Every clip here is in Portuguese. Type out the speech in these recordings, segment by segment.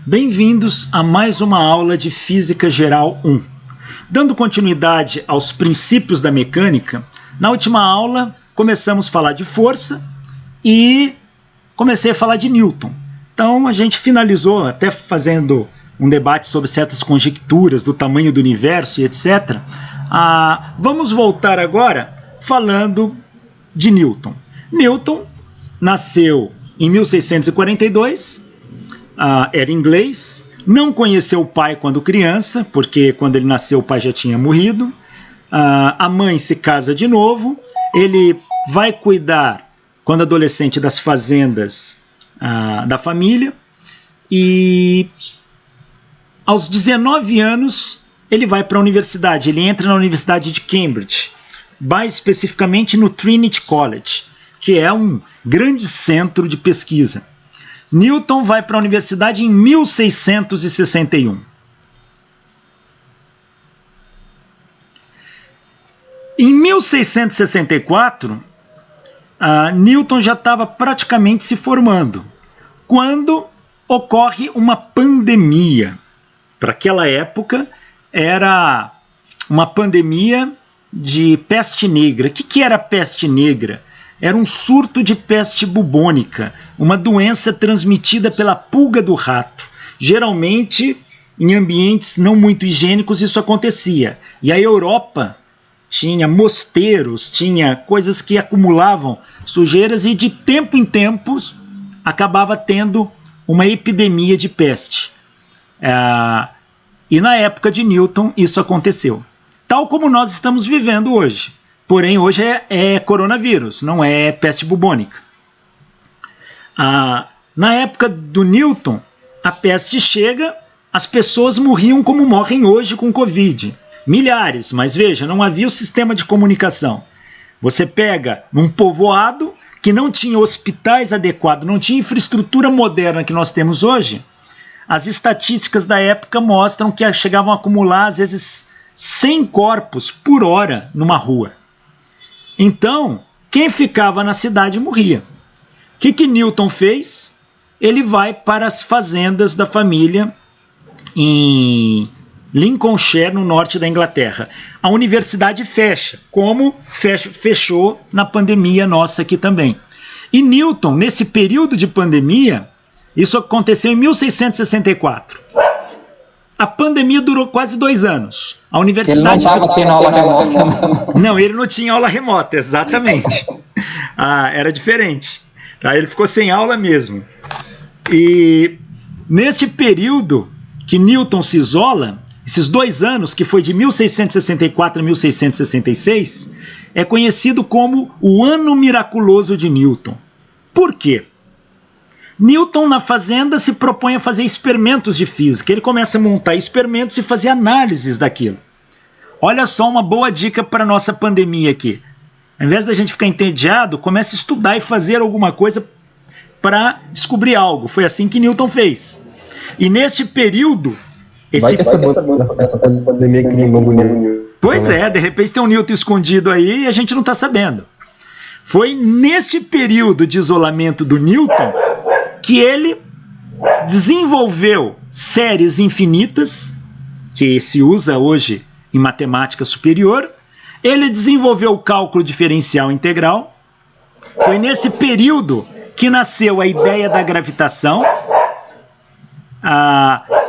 Bem-vindos a mais uma aula de Física Geral 1. Dando continuidade aos princípios da mecânica, na última aula começamos a falar de força e comecei a falar de Newton. Então a gente finalizou até fazendo um debate sobre certas conjecturas do tamanho do universo e etc. Vamos voltar agora falando de Newton. Newton nasceu em 1642, era inglês, não conheceu o pai quando criança, porque quando ele nasceu o pai já tinha morrido. A mãe se casa de novo, ele vai cuidar, quando adolescente, das fazendas da família, e aos 19 anos ele vai para a universidade, ele entra na Universidade de Cambridge, mais especificamente no Trinity College, que é um grande centro de pesquisa. Newton vai para a universidade em 1661. Em 1664, Newton já estava praticamente se formando, quando ocorre uma pandemia. Para aquela época, era uma pandemia de peste negra. O que era peste negra? Era um surto de peste bubônica, uma doença transmitida pela pulga do rato. Geralmente, em ambientes não muito higiênicos, isso acontecia. E a Europa tinha mosteiros, tinha coisas que acumulavam sujeiras e de tempo em tempos acabava tendo uma epidemia de peste. E na época de Newton isso aconteceu. Tal como nós estamos vivendo hoje. Porém, hoje é coronavírus, não é peste bubônica. Na época do Newton, a peste chega, as pessoas morriam como morrem hoje com Covid. Milhares, mas veja, não havia o sistema de comunicação. Você pega um povoado que não tinha hospitais adequados, não tinha infraestrutura moderna que nós temos hoje. As estatísticas da época mostram que chegavam a acumular, às vezes, 100 corpos por hora numa rua. Então, quem ficava na cidade morria. O que Newton fez? Ele vai para as fazendas da família em Lincolnshire, no norte da Inglaterra. A universidade fecha, como fechou na pandemia nossa aqui também. E Newton, nesse período de pandemia, isso aconteceu em 1664. A pandemia durou quase 2 anos. A universidade... Ele não estava tendo aula remota. Não, ele não tinha aula remota, exatamente. Era diferente. Ele ficou sem aula mesmo. E neste período que Newton se isola, esses 2 anos, que foi de 1664 a 1666, é conhecido como o Ano Miraculoso de Newton. Por quê? Newton, na fazenda, se propõe a fazer experimentos de física. Ele começa a montar experimentos e fazer análises daquilo. Olha só uma boa dica para a nossa pandemia aqui. Ao invés da gente ficar entediado, comece a estudar e fazer alguma coisa para descobrir algo. Foi assim que Newton fez. E neste período... Essa pandemia que não. Pois é, de repente tem um Newton escondido aí e a gente não está sabendo. Foi neste período de isolamento do Newton que ele desenvolveu séries infinitas, que se usa hoje em matemática superior. Ele desenvolveu o cálculo diferencial integral. Foi nesse período que nasceu a ideia da gravitação.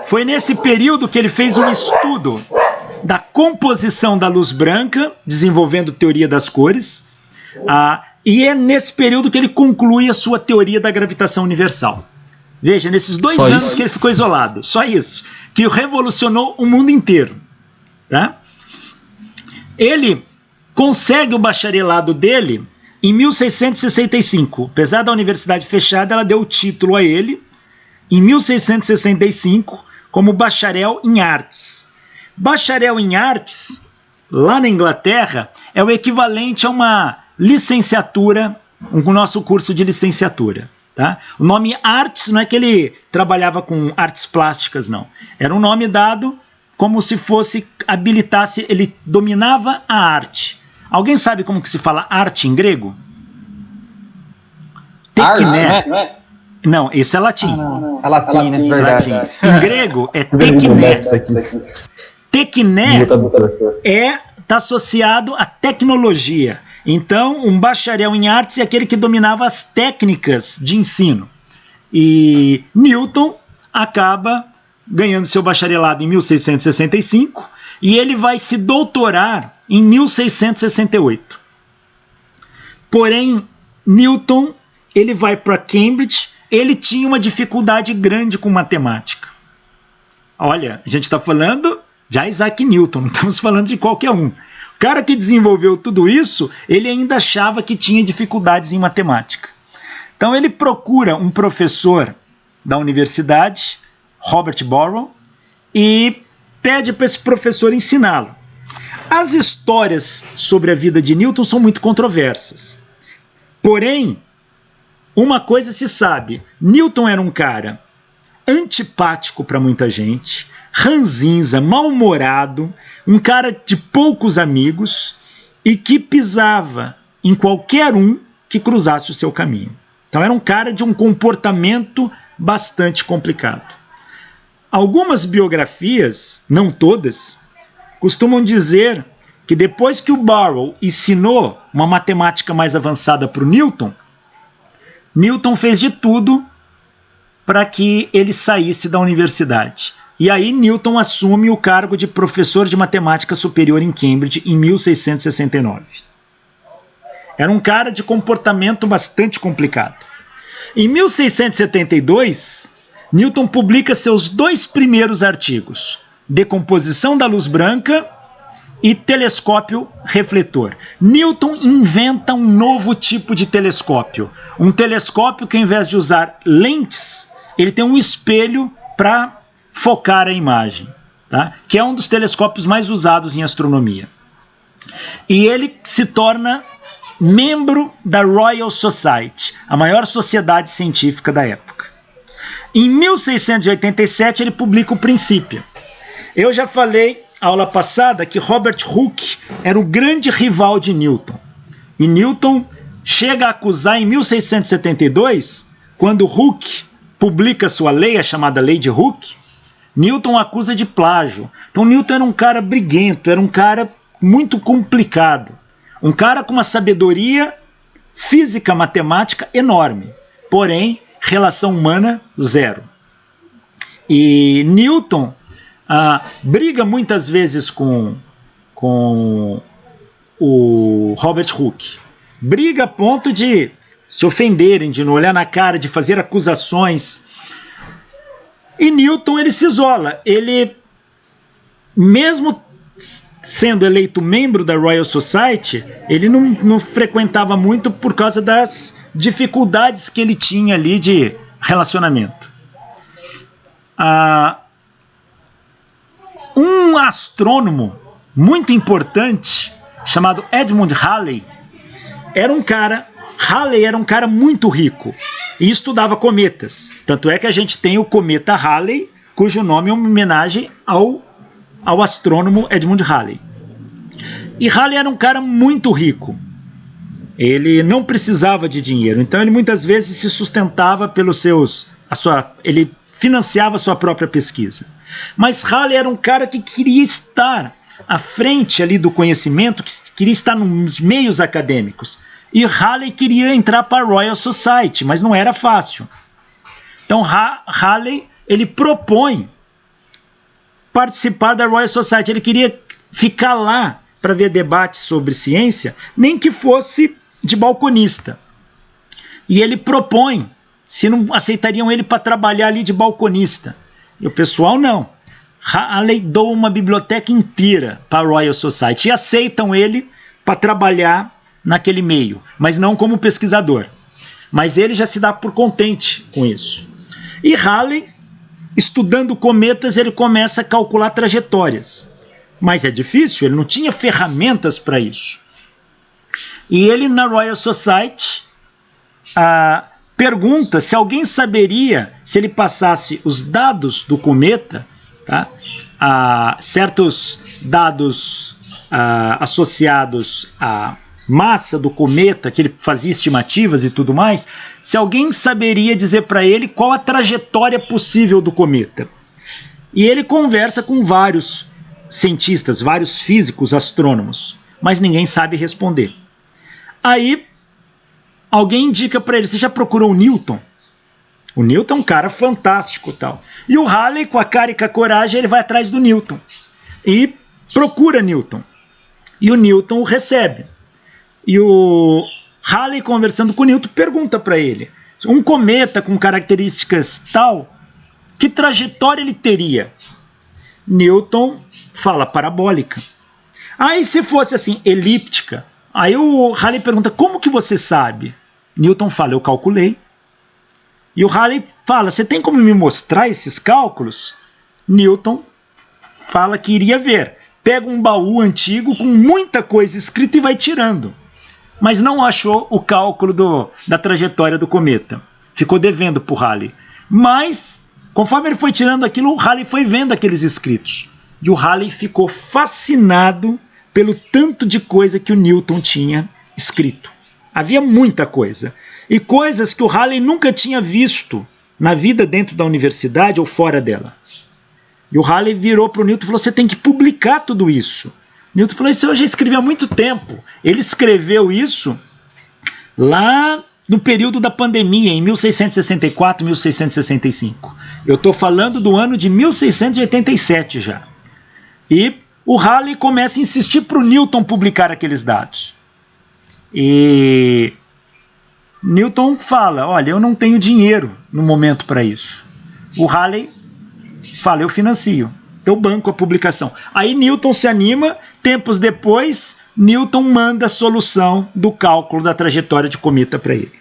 Foi nesse período que ele fez um estudo da composição da luz branca, desenvolvendo teoria das cores. E é nesse período que ele conclui a sua teoria da gravitação universal. Veja, nesses 2 anos que ele ficou isolado, só isso, que revolucionou o mundo inteiro. Tá? Ele consegue o bacharelado dele em 1665. Apesar da universidade fechada, ela deu o título a ele, em 1665, como bacharel em artes. Bacharel em artes, lá na Inglaterra, é o equivalente a uma licenciatura, o nosso curso de licenciatura. Tá? O nome artes não é que ele trabalhava com artes plásticas, não. Era um nome dado como se fosse, habilitasse, ele dominava a arte. Alguém sabe como que se fala arte em grego? Ars, né? Não, isso é latim. A latim, né? Verdade. Latim. Em grego é tekné. Tekné está associado à tecnologia. Então, um bacharel em artes é aquele que dominava as técnicas de ensino. E Newton acaba ganhando seu bacharelado em 1665 e ele vai se doutorar em 1668. Porém, Newton ele vai para Cambridge, ele tinha uma dificuldade grande com matemática. Olha, a gente está falando de Isaac Newton, não estamos falando de qualquer um. O cara que desenvolveu tudo isso, ele ainda achava que tinha dificuldades em matemática. Então ele procura um professor da universidade, Robert Boyle, e pede para esse professor ensiná-lo. As histórias sobre a vida de Newton são muito controversas. Porém, uma coisa se sabe, Newton era um cara antipático para muita gente, ranzinza, mal-humorado, um cara de poucos amigos e que pisava em qualquer um que cruzasse o seu caminho. Então era um cara de um comportamento bastante complicado. Algumas biografias, não todas, costumam dizer que depois que o Barrow ensinou uma matemática mais avançada para o Newton, Newton fez de tudo para que ele saísse da universidade. E aí Newton assume o cargo de professor de matemática superior em Cambridge em 1669. Era um cara de comportamento bastante complicado. Em 1672, Newton publica seus 2 primeiros artigos, Decomposição da Luz Branca e Telescópio Refletor. Newton inventa um novo tipo de telescópio. Um telescópio que, ao invés de usar lentes, ele tem um espelho para focar a imagem, tá? Que é um dos telescópios mais usados em astronomia. E ele se torna membro da Royal Society, a maior sociedade científica da época. Em 1687, ele publica o Princípio. Eu já falei aula passada que Robert Hooke era o grande rival de Newton. E Newton chega a acusar em 1672, quando Hooke publica sua lei, a chamada Lei de Hooke, Newton acusa de plágio. Então Newton era um cara briguento, era um cara muito complicado. Um cara com uma sabedoria física, matemática enorme. Porém, relação humana, zero. E Newton briga muitas vezes com o Robert Hooke. Briga a ponto de se ofenderem, de não olhar na cara, de fazer acusações. E Newton ele se isola. Ele, mesmo sendo eleito membro da Royal Society, ele não frequentava muito por causa das dificuldades que ele tinha ali de relacionamento. Um astrônomo muito importante, chamado Edmund Halley, era um cara muito rico e estudava cometas. Tanto é que a gente tem o cometa Halley, cujo nome é uma homenagem ao astrônomo Edmund Halley. E Halley era um cara muito rico. Ele não precisava de dinheiro, então ele muitas vezes se sustentava ele financiava a sua própria pesquisa. Mas Halley era um cara que queria estar à frente ali do conhecimento, que queria estar nos meios acadêmicos. E Halley queria entrar para a Royal Society, mas não era fácil. Então Halley ele propõe participar da Royal Society. Ele queria ficar lá para ver debates sobre ciência, nem que fosse de balconista. E ele propõe se não aceitariam ele para trabalhar ali de balconista. E o pessoal não. Halley doa uma biblioteca inteira para a Royal Society e aceitam ele para trabalhar naquele meio, mas não como pesquisador. Mas ele já se dá por contente com isso. E Halley, estudando cometas, ele começa a calcular trajetórias. Mas é difícil, ele não tinha ferramentas para isso. E ele, na Royal Society, pergunta se alguém saberia, se ele passasse os dados do cometa, tá? Certos dados associados a massa do cometa, que ele fazia estimativas e tudo mais, se alguém saberia dizer para ele qual a trajetória possível do cometa. E ele conversa com vários cientistas, vários físicos, astrônomos, mas ninguém sabe responder. Aí alguém indica para ele: você já procurou o Newton? O Newton é um cara fantástico, tal. E o Halley, com a cara e com a coragem, ele vai atrás do Newton e procura Newton. E o Newton o recebe. E o Halley, conversando com o Newton, pergunta para ele: um cometa com características tal, que trajetória ele teria? Newton fala: parabólica. Aí se fosse assim, elíptica. Aí o Halley pergunta: como que você sabe? Newton fala: eu calculei. E o Halley fala: você tem como me mostrar esses cálculos? Newton fala que iria ver. Pega um baú antigo com muita coisa escrita e vai tirando. Mas não achou o cálculo da trajetória do cometa. Ficou devendo para o Halley. Mas, conforme ele foi tirando aquilo, o Halley foi vendo aqueles escritos. E o Halley ficou fascinado pelo tanto de coisa que o Newton tinha escrito. Havia muita coisa. E coisas que o Halley nunca tinha visto na vida dentro da universidade ou fora dela. E o Halley virou para o Newton e falou: você tem que publicar tudo isso. Newton falou: isso eu já escrevi há muito tempo. Ele escreveu isso lá no período da pandemia, em 1664, 1665. Eu estou falando do ano de 1687 já. E o Halley começa a insistir para o Newton publicar aqueles dados. E Newton fala: olha, eu não tenho dinheiro no momento para isso. O Halley fala: eu financio, eu banco a publicação. Aí Newton se anima. Tempos depois, Newton manda a solução do cálculo da trajetória de cometa para ele.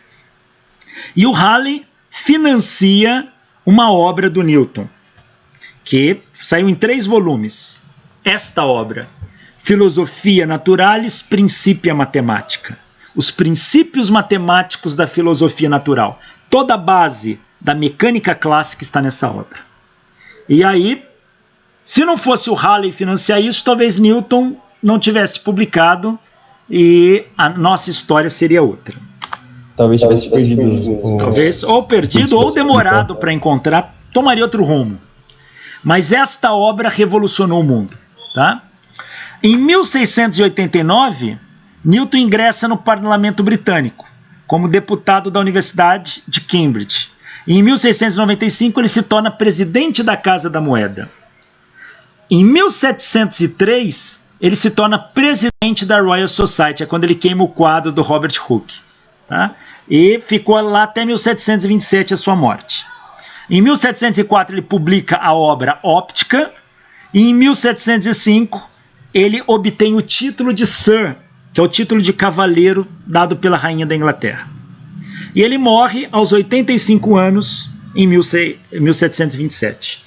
E o Halley financia uma obra do Newton, que saiu em 3 volumes. Esta obra: Philosophia Naturalis Principia Mathematica. Os princípios matemáticos da filosofia natural. Toda a base da mecânica clássica está nessa obra. E aí, se não fosse o Halley financiar isso, talvez Newton não tivesse publicado e a nossa história seria outra. Talvez tivesse perdido. Talvez ou perdido ou demorado para encontrar, tomaria outro rumo. Mas esta obra revolucionou o mundo. Tá? Em 1689, Newton ingressa no Parlamento Britânico como deputado da Universidade de Cambridge. E em 1695 ele se torna presidente da Casa da Moeda. Em 1703 ele se torna presidente da Royal Society, é quando ele queima o quadro do Robert Hooke. Tá? E ficou lá até 1727, a sua morte. Em 1704 ele publica a obra Óptica. E em 1705 ele obtém o título de Sir, que é o título de cavaleiro dado pela rainha da Inglaterra. E ele morre aos 85 anos em 1727.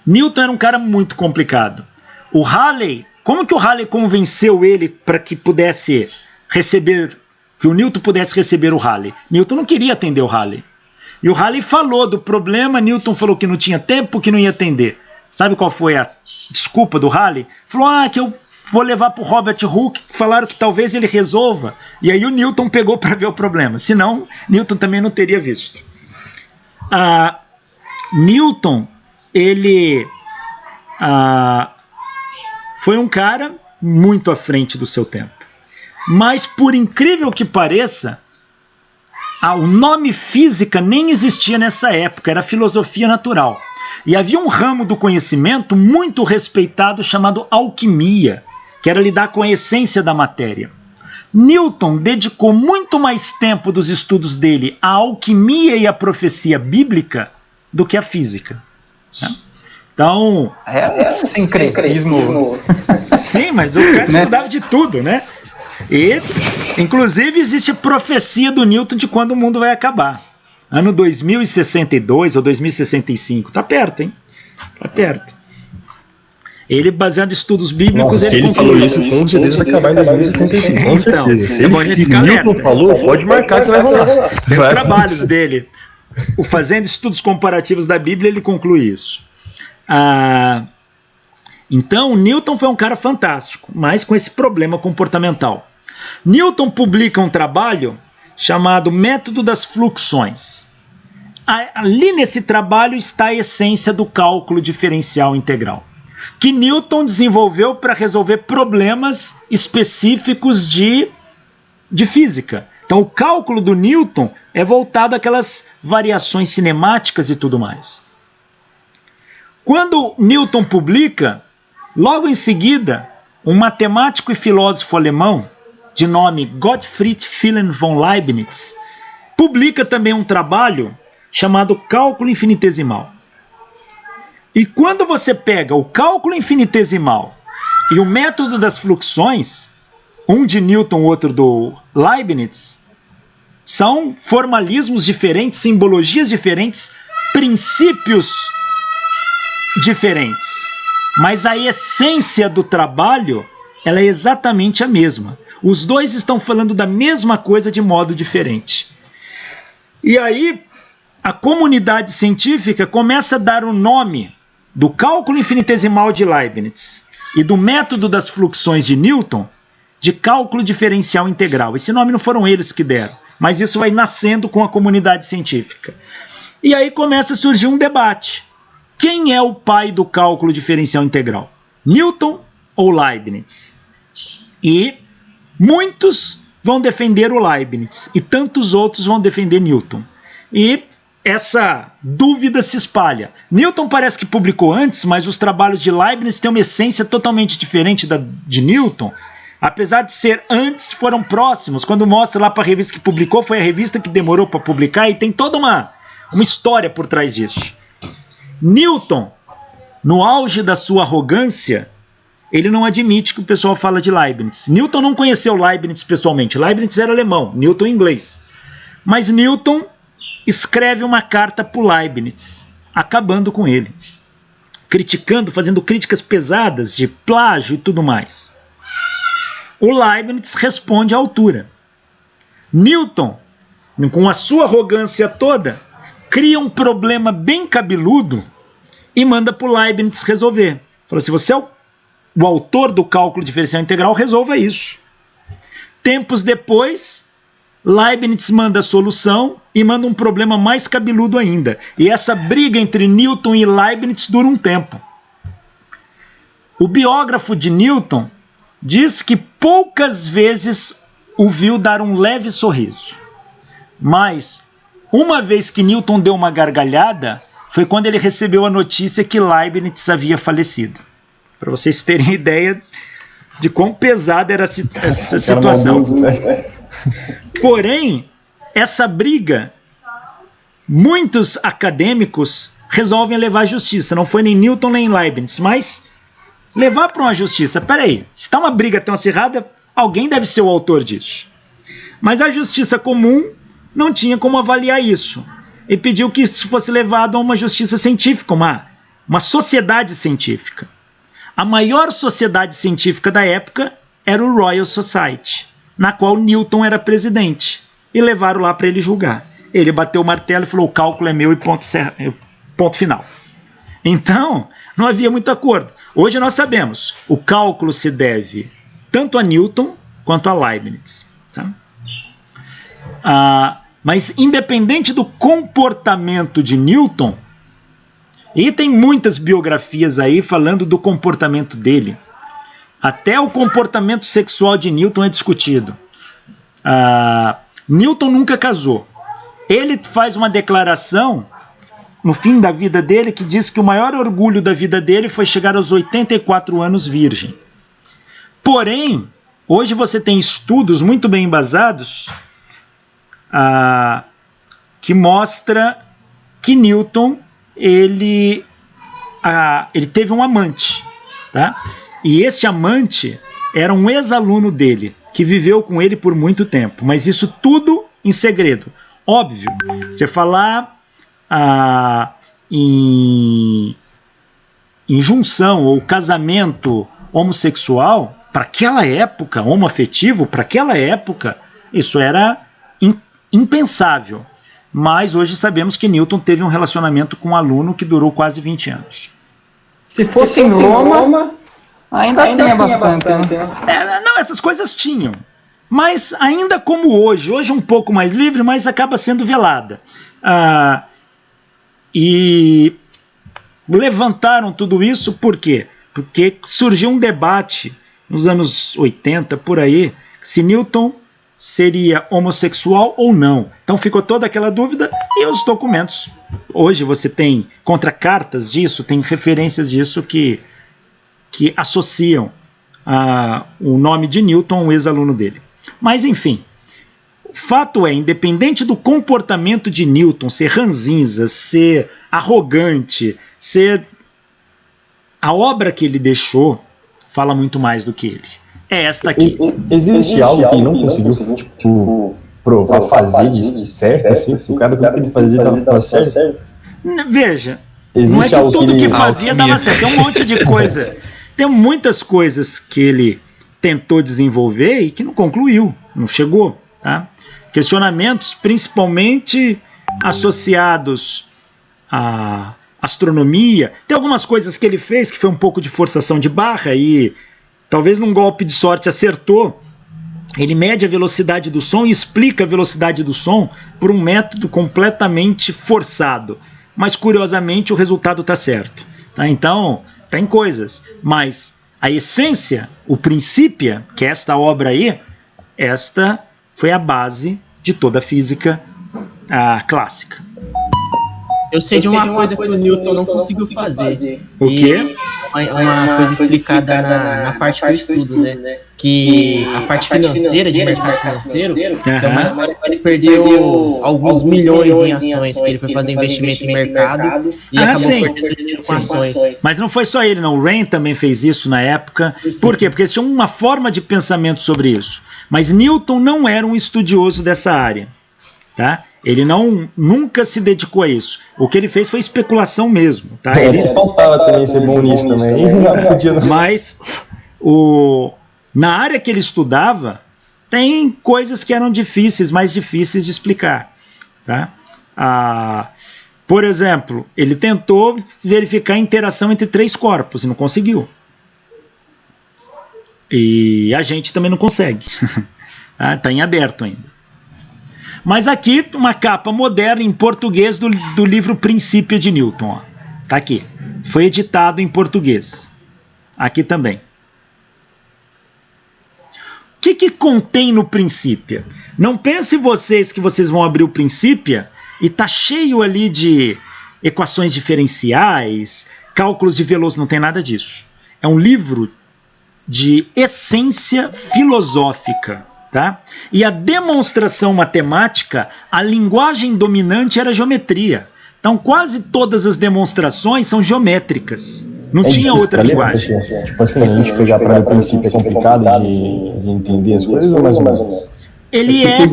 Newton era um cara muito complicado. O Halley, como que o Halley convenceu ele para que pudesse receber, que o Newton pudesse receber o Halley? Newton não queria atender o Halley. E o Halley falou do problema, Newton falou que não tinha tempo, que não ia atender. Sabe qual foi a desculpa do Halley? Falou: que eu vou levar para o Robert Hooke, falaram que talvez ele resolva. E aí o Newton pegou para ver o problema. Senão, Newton também não teria visto. Newton, ele foi um cara muito à frente do seu tempo. Mas, por incrível que pareça, o nome física nem existia nessa época, era filosofia natural. E havia um ramo do conhecimento muito respeitado chamado alquimia, que era lidar com a essência da matéria. Newton dedicou muito mais tempo dos estudos dele à alquimia e à profecia bíblica do que à física. Então... É sincretismo. Sim, mas o cara estudava de tudo, né? E, inclusive, existe profecia do Newton de quando o mundo vai acabar. Ano 2062 ou 2065. Tá perto, hein? Tá perto. Ele, baseado em estudos bíblicos... Nossa, se ele falou isso, com certeza vai acabar em 2065. Então, se Newton falou, pode marcar que vai rolar. Nos trabalhos dele, o Fazendo Estudos Comparativos da Bíblia, ele conclui isso. Então, Newton foi um cara fantástico, mas com esse problema comportamental. Newton publica um trabalho chamado Método das Fluxões. Ali nesse trabalho está a essência do cálculo diferencial integral, que Newton desenvolveu para resolver problemas específicos de física. Então o cálculo do Newton é voltado àquelas variações cinemáticas e tudo mais. Quando Newton publica, logo em seguida, um matemático e filósofo alemão, de nome Gottfried Wilhelm von Leibniz, publica também um trabalho chamado Cálculo Infinitesimal. E quando você pega o cálculo infinitesimal e o método das fluxões, um de Newton, outro do Leibniz, são formalismos diferentes, simbologias diferentes, princípios diferentes. Mas a essência do trabalho, ela é exatamente a mesma. Os dois estão falando da mesma coisa de modo diferente. E aí, a comunidade científica começa a dar o nome do cálculo infinitesimal de Leibniz e do método das fluxões de Newton de cálculo diferencial integral. Esse nome não foram eles que deram, mas isso vai nascendo com a comunidade científica. E aí começa a surgir um debate. Quem é o pai do cálculo diferencial integral? Newton ou Leibniz? E muitos vão defender o Leibniz e tantos outros vão defender Newton. E essa dúvida se espalha. Newton parece que publicou antes, mas os trabalhos de Leibniz têm uma essência totalmente diferente da de Newton. Apesar de ser antes, foram próximos. Quando mostra lá para a revista que publicou, foi a revista que demorou para publicar e tem toda uma história por trás disso. Newton, no auge da sua arrogância, ele não admite que o pessoal fala de Leibniz. Newton não conheceu Leibniz pessoalmente. Leibniz era alemão, Newton inglês. Mas Newton escreve uma carta para o Leibniz, acabando com ele, criticando, fazendo críticas pesadas de plágio e tudo mais. O Leibniz responde à altura. Newton, com a sua arrogância toda, cria um problema bem cabeludo e manda para o Leibniz resolver. Fala assim, você é o autor do cálculo diferencial integral, resolva isso. Tempos depois, Leibniz manda a solução e manda um problema mais cabeludo ainda. E essa briga entre Newton e Leibniz dura um tempo. O biógrafo de Newton diz que poucas vezes o viu dar um leve sorriso. Mas, uma vez que Newton deu uma gargalhada, foi quando ele recebeu a notícia que Leibniz havia falecido. Para vocês terem ideia de quão pesada era essa situação. Porém, essa briga, muitos acadêmicos resolvem levar à justiça. Não foi nem Newton nem Leibniz, mas levar para uma justiça. Peraí, se está uma briga tão acirrada, alguém deve ser o autor disso. Mas a justiça comum não tinha como avaliar isso. E pediu que isso fosse levado a uma justiça científica, uma sociedade científica. A maior sociedade científica da época era o Royal Society, na qual Newton era presidente. E levaram lá para ele julgar. Ele bateu o martelo e falou, o cálculo é meu e ponto final. Então, não havia muito acordo. Hoje nós sabemos, o cálculo se deve tanto a Newton quanto a Leibniz. Tá? Mas independente do comportamento de Newton, e tem muitas biografias aí falando do comportamento dele, até o comportamento sexual de Newton é discutido. Newton nunca casou. Ele faz uma declaração no fim da vida dele que diz que o maior orgulho da vida dele foi chegar aos 84 anos virgem. Porém, hoje você tem estudos muito bem embasados que mostra que Newton ele teve um amante, tá? E esse amante era um ex-aluno dele, que viveu com ele por muito tempo, mas isso tudo em segredo. Óbvio, você falar em junção ou casamento homossexual, para aquela época, homoafetivo, para aquela época, isso era impensável. Mas hoje sabemos que Newton teve um relacionamento com um aluno que durou quase 20 anos. Se fosse em Roma, ainda tinha bastante. Não, essas coisas tinham. Mas ainda como hoje um pouco mais livre, mas acaba sendo velada. E levantaram tudo isso por quê? Porque surgiu um debate nos anos 80, por aí, se Newton seria homossexual ou não. Então ficou toda aquela dúvida e os documentos. Hoje você tem contracartas disso, tem referências disso que associam o nome de Newton ao ex-aluno dele. Mas enfim, o fato é, independente do comportamento de Newton ser ranzinza, ser arrogante, ser... a obra que ele deixou fala muito mais do que ele. É esta aqui. Existe algo que ele não conseguiu, tipo, provar, fazer de certo, assim? O cara, tudo que ele fazia dava certo? Veja, existe não é que algo tudo que ele... fazia dava certo. Tem um monte de coisa. Tem muitas coisas que ele tentou desenvolver e que não concluiu, não chegou. Tá? Questionamentos principalmente associados à astronomia. Tem algumas coisas que ele fez que foi um pouco de forçação de barra e talvez num golpe de sorte acertou. Ele mede a velocidade do som e explica a velocidade do som por um método completamente forçado. Mas, curiosamente, o resultado está certo. Tá? Então, tem coisas. Mas a essência, o princípio, que é esta obra aí, esta foi a base de toda a física clássica. Eu sei de uma coisa que o Newton não conseguiu fazer. O quê? Uma coisa explicada na parte que eu estudo, né? Que a parte financeira, de mercado financeiro, é uma história que ele perdeu alguns milhões em ações, que ele foi fazer investimento em mercado e acabou perdendo dinheiro com ações. Mas não foi só ele, não. O Rain também fez isso na época. Sim. Por quê? Porque eles tinham uma forma de pensamento sobre isso. Mas Newton não era um estudioso dessa área. Tá? Ele nunca se dedicou a isso. O que ele fez foi especulação mesmo. Tá? Ele faltava também ser bom nisso também. Mas na área que ele estudava, tem coisas que eram mais difíceis de explicar. Tá? Por exemplo, ele tentou verificar a interação entre 3 corpos e não conseguiu. E a gente também não consegue. Está em aberto ainda. Mas aqui, uma capa moderna em português do livro Princípio de Newton. Está aqui. Foi editado em português. Aqui também. O que contém no Princípio? Não pense vocês que vocês vão abrir o Princípio e está cheio ali de equações diferenciais, cálculos de velocidade. Não tem nada disso. É um livro de essência filosófica. Tá? E a demonstração matemática, a linguagem dominante era a geometria. Então quase todas as demonstrações são geométricas. Não tinha outra linguagem. Tipo assim, a gente pegar para o princípio é complicado de entender as coisas ou mais ou menos? Ele é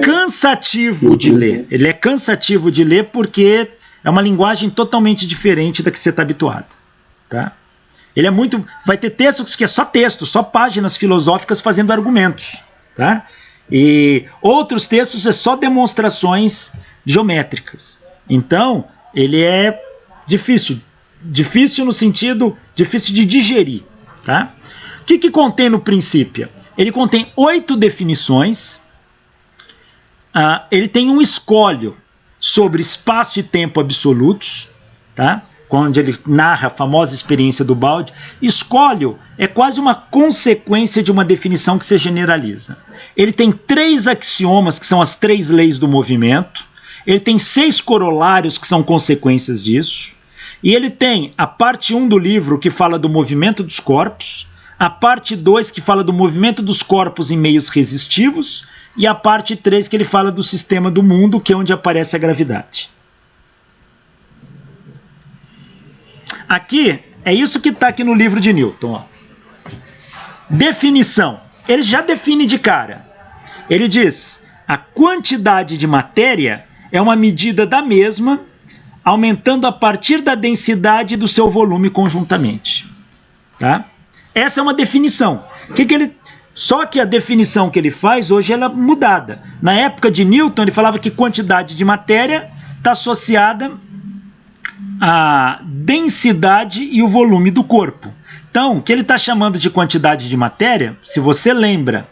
cansativo de ler. Ele é cansativo de ler porque é uma linguagem totalmente diferente da que você está habituado. Tá? Ele é muito... Vai ter textos que é só texto, só páginas filosóficas fazendo argumentos. Tá? E outros textos é só demonstrações geométricas. Então, ele é difícil no sentido difícil de digerir. Tá? O que contém no Princípio? Ele contém 8 definições. Ele tem um escolho sobre espaço e tempo absolutos. Tá? Onde ele narra a famosa experiência do balde. Escolho é quase uma consequência de uma definição que se generaliza. Ele tem 3 axiomas, que são as 3 leis do movimento. Ele tem 6 corolários, que são consequências disso. E ele tem a parte 1 do livro, que fala do movimento dos corpos. A parte 2, que fala do movimento dos corpos em meios resistivos. E a parte 3, que ele fala do sistema do mundo, que é onde aparece a gravidade. Aqui, é isso que está aqui no livro de Newton. Ó. Definição. Ele já define de cara. Ele diz, a quantidade de matéria é uma medida da mesma, aumentando a partir da densidade do seu volume conjuntamente. Tá? Essa é uma definição. Só que a definição que ele faz hoje ela é mudada. Na época de Newton, ele falava que quantidade de matéria está associada a densidade e o volume do corpo. Então, o que ele está chamando de quantidade de matéria, se você lembra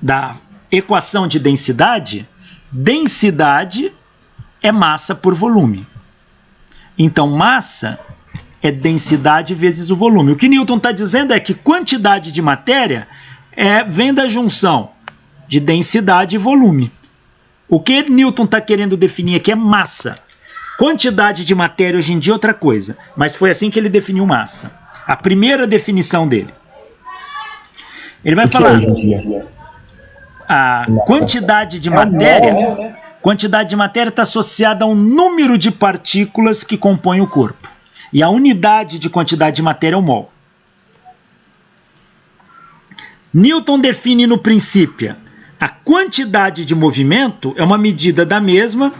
da equação de densidade, densidade é massa por volume. Então, massa é densidade vezes o volume. O que Newton está dizendo é que quantidade de matéria vem da junção de densidade e volume. O que Newton está querendo definir aqui é massa. Quantidade de matéria hoje em dia é outra coisa, mas foi assim que ele definiu massa. A primeira definição dele. Ele vai falar a quantidade de matéria. Quantidade de matéria está associada ao número de partículas que compõem o corpo. E a unidade de quantidade de matéria é o mol. Newton define no princípio a quantidade de movimento é uma medida da mesma,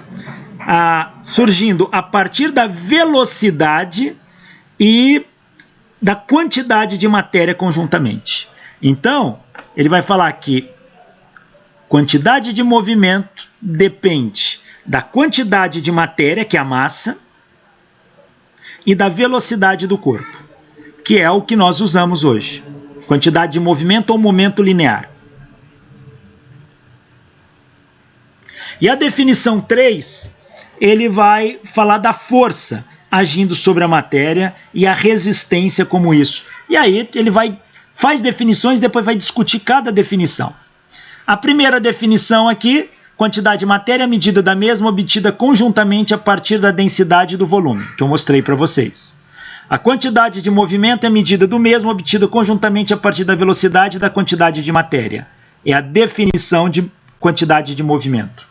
surgindo a partir da velocidade e da quantidade de matéria conjuntamente. Então, ele vai falar que quantidade de movimento depende da quantidade de matéria, que é a massa, e da velocidade do corpo, que é o que nós usamos hoje. Quantidade de movimento ou momento linear. E a definição 3, ele vai falar da força agindo sobre a matéria e a resistência como isso. E aí ele faz definições e depois vai discutir cada definição. A primeira definição aqui, quantidade de matéria medida da mesma, obtida conjuntamente a partir da densidade do volume, que eu mostrei para vocês. A quantidade de movimento é medida do mesmo, obtida conjuntamente a partir da velocidade e da quantidade de matéria. É a definição de quantidade de movimento.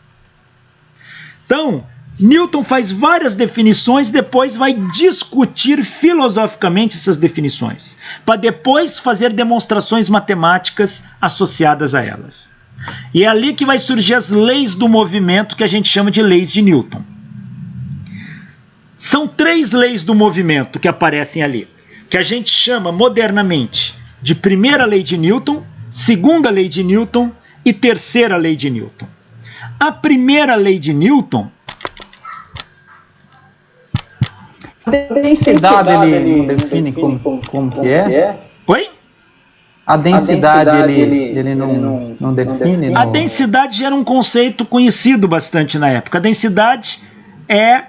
Então, Newton faz várias definições e depois vai discutir filosoficamente essas definições, para depois fazer demonstrações matemáticas associadas a elas. E é ali que vai surgir as leis do movimento, que a gente chama de leis de Newton. São 3 leis do movimento que aparecem ali, que a gente chama modernamente de primeira lei de Newton, segunda lei de Newton e terceira lei de Newton. A primeira lei de Newton... A densidade ele define como que é? Oi? A densidade ele não define? A densidade já era um conceito conhecido bastante na época. A densidade é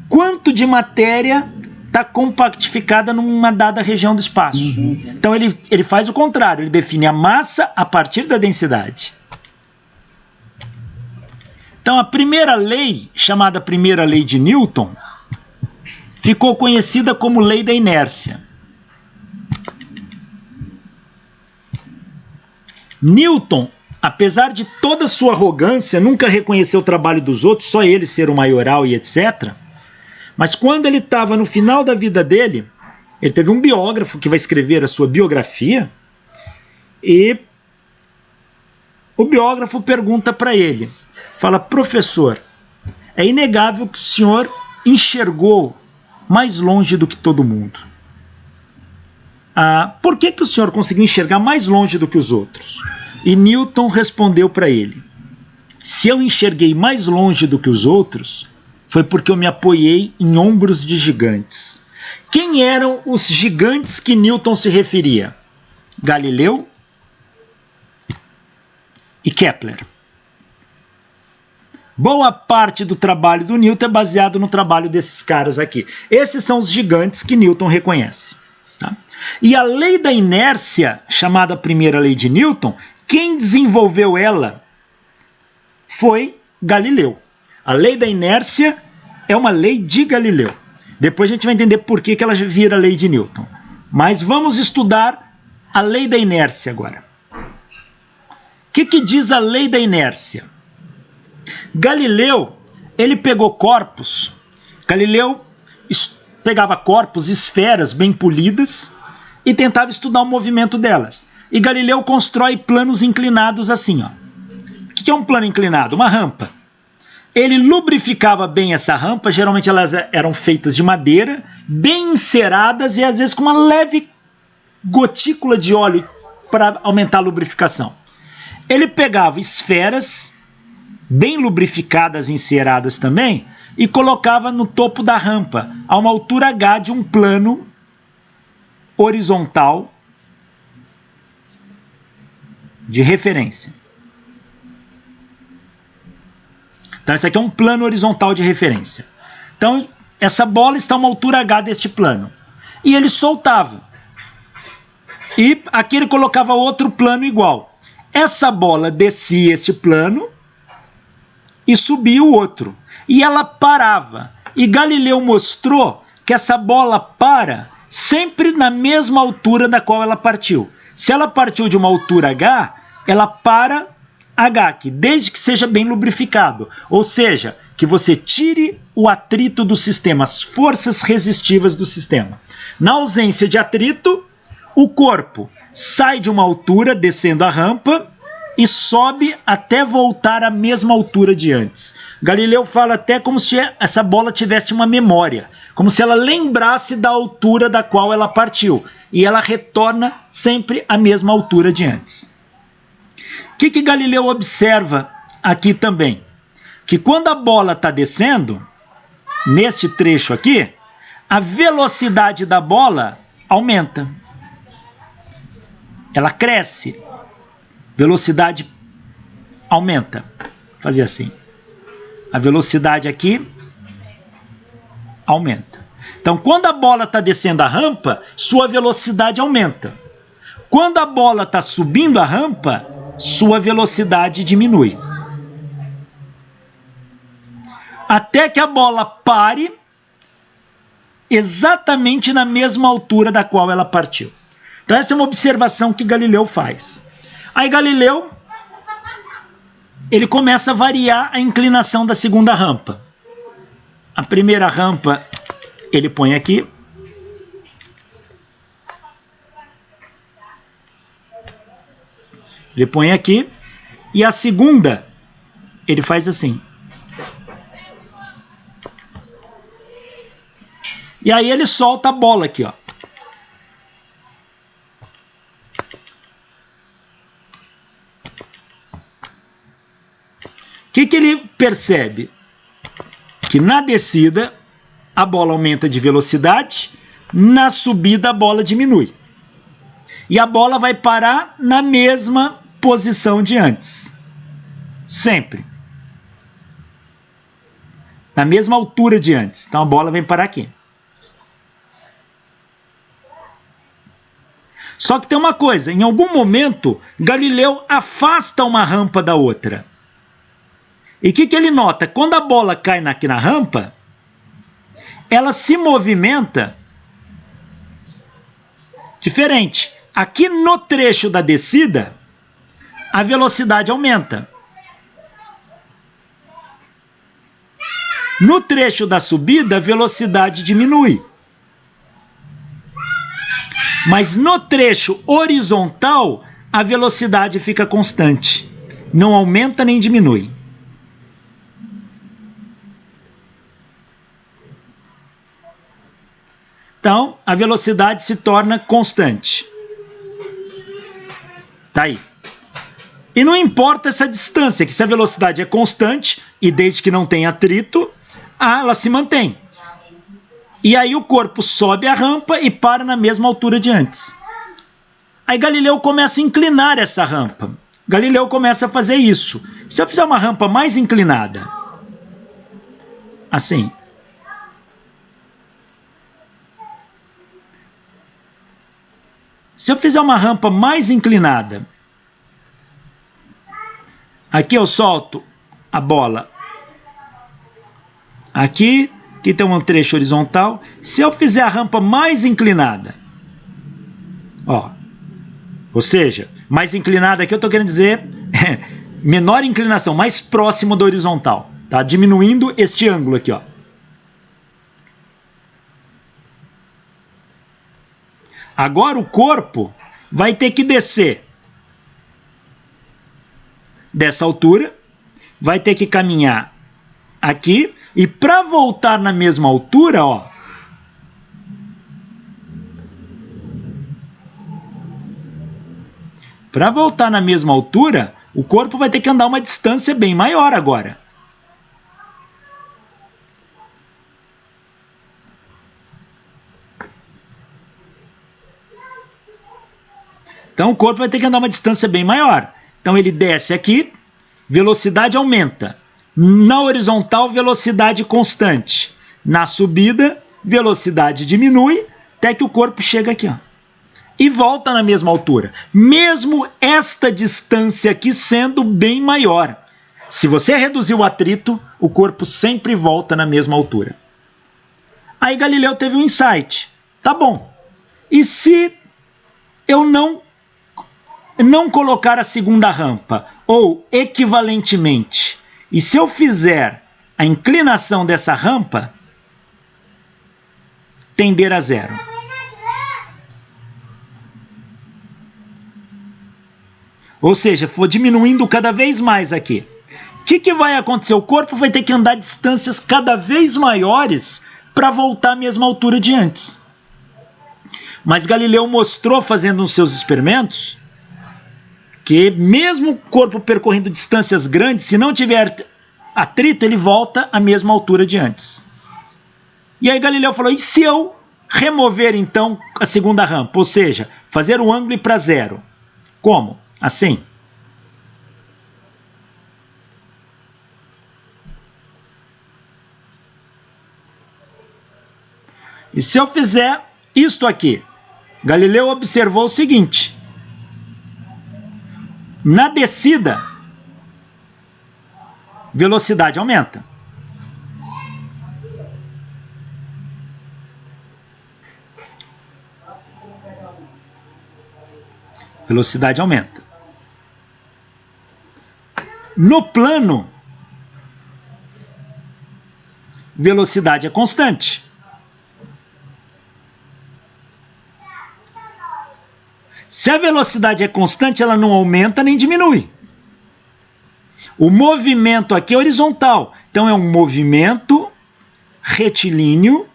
quanto de matéria está compactificada numa dada região do espaço. Então ele faz o contrário, ele define a massa a partir da densidade. Então a primeira lei, chamada primeira lei de Newton, ficou conhecida como lei da inércia. Newton, apesar de toda a sua arrogância, nunca reconheceu o trabalho dos outros, só ele ser o maioral e etc. Mas quando ele estava no final da vida dele, ele teve um biógrafo que vai escrever a sua biografia, e o biógrafo pergunta para ele, fala: professor, é inegável que o senhor enxergou mais longe do que todo mundo. Por que o senhor conseguiu enxergar mais longe do que os outros? E Newton respondeu para ele: se eu enxerguei mais longe do que os outros, foi porque eu me apoiei em ombros de gigantes. Quem eram os gigantes que Newton se referia? Galileu e Kepler. Boa parte do trabalho do Newton é baseado no trabalho desses caras aqui. Esses são os gigantes que Newton reconhece. Tá? E a lei da inércia, chamada primeira lei de Newton, quem desenvolveu ela foi Galileu. A lei da inércia é uma lei de Galileu. Depois a gente vai entender por que ela vira lei de Newton. Mas vamos estudar a lei da inércia agora. O que diz a lei da inércia? Galileu, ele pegou corpos. Galileu pegava corpos, esferas bem polidas, e tentava estudar o movimento delas. E Galileu constrói planos inclinados assim. Ó. O que é um plano inclinado? Uma rampa. Ele lubrificava bem essa rampa, geralmente elas eram feitas de madeira, bem enceradas e às vezes com uma leve gotícula de óleo para aumentar a lubrificação. Ele pegava esferas bem lubrificadas e enceradas também e colocava no topo da rampa, a uma altura H de um plano horizontal de referência. Então, esse aqui é um plano horizontal de referência. Então, essa bola está a uma altura h deste plano. E ele soltava. E aqui ele colocava outro plano igual. Essa bola descia este plano e subia o outro. E ela parava. E Galileu mostrou que essa bola para sempre na mesma altura da qual ela partiu. Se ela partiu de uma altura h, ela para h aqui, desde que seja bem lubrificado. Ou seja, que você tire o atrito do sistema, as forças resistivas do sistema. Na ausência de atrito, o corpo sai de uma altura, descendo a rampa, e sobe até voltar à mesma altura de antes. Galileu fala até como se essa bola tivesse uma memória, como se ela lembrasse da altura da qual ela partiu, e ela retorna sempre à mesma altura de antes. O que Galileu observa aqui também? Que quando a bola está descendo, neste trecho aqui, a velocidade da bola aumenta. Ela cresce. Velocidade aumenta. Vou fazer assim. A velocidade aqui aumenta. Então, quando a bola está descendo a rampa, sua velocidade aumenta. Quando a bola está subindo a rampa, sua velocidade diminui. Até que a bola pare exatamente na mesma altura da qual ela partiu. Então, essa é uma observação que Galileu faz. Aí Galileu, ele começa a variar a inclinação da segunda rampa. A primeira rampa ele põe aqui. Ele põe aqui. E a segunda, ele faz assim. E aí ele solta a bola aqui, ó. O que ele percebe? Que na descida a bola aumenta de velocidade, na subida a bola diminui. E a bola vai parar na mesma posição de antes. Sempre. Na mesma altura de antes. Então a bola vem parar aqui. Só que tem uma coisa, em algum momento Galileu afasta uma rampa da outra. E o que ele nota? Quando a bola cai aqui na rampa, ela se movimenta diferente. Aqui no trecho da descida, a velocidade aumenta. No trecho da subida, a velocidade diminui. Mas no trecho horizontal, a velocidade fica constante. Não aumenta nem diminui. Então, a velocidade se torna constante. Tá aí. E não importa essa distância, que se a velocidade é constante, e desde que não tenha atrito, ela se mantém. E aí o corpo sobe a rampa e para na mesma altura de antes. Aí Galileu começa a inclinar essa rampa. Galileu começa a fazer isso. Se eu fizer uma rampa mais inclinada, assim, se eu fizer uma rampa mais inclinada, aqui eu solto a bola. Aqui tem um trecho horizontal. Se eu fizer a rampa mais inclinada, ó, ou seja, mais inclinada aqui eu estou querendo dizer menor inclinação, mais próximo da horizontal, tá? Diminuindo este ângulo aqui, ó. Agora o corpo vai ter que descer dessa altura, vai ter que caminhar aqui, e para voltar na mesma altura, ó, para voltar na mesma altura, o corpo vai ter que andar uma distância bem maior agora. Então o corpo vai ter que andar uma distância bem maior. Então ele desce aqui, velocidade aumenta. Na horizontal, velocidade constante. Na subida, velocidade diminui, até que o corpo chega aqui, ó, e volta na mesma altura. Mesmo esta distância aqui sendo bem maior. Se você reduzir o atrito, o corpo sempre volta na mesma altura. Aí Galileu teve um insight. Tá bom. E se eu não colocar a segunda rampa, ou equivalentemente, e se eu fizer a inclinação dessa rampa tender a zero? Ou seja, for diminuindo cada vez mais aqui. O que vai acontecer? O corpo vai ter que andar distâncias cada vez maiores para voltar à mesma altura de antes. Mas Galileu mostrou, fazendo os seus experimentos, que mesmo o corpo percorrendo distâncias grandes, se não tiver atrito, ele volta à mesma altura de antes. E aí Galileu falou, e se eu remover então a segunda rampa? Ou seja, fazer o ângulo ir para zero. Como? Assim. E se eu fizer isto aqui? Galileu observou o seguinte. Na descida, velocidade aumenta. Velocidade aumenta. No plano, velocidade é constante. Se a velocidade é constante, ela não aumenta nem diminui. O movimento aqui é horizontal. Então é um movimento retilíneo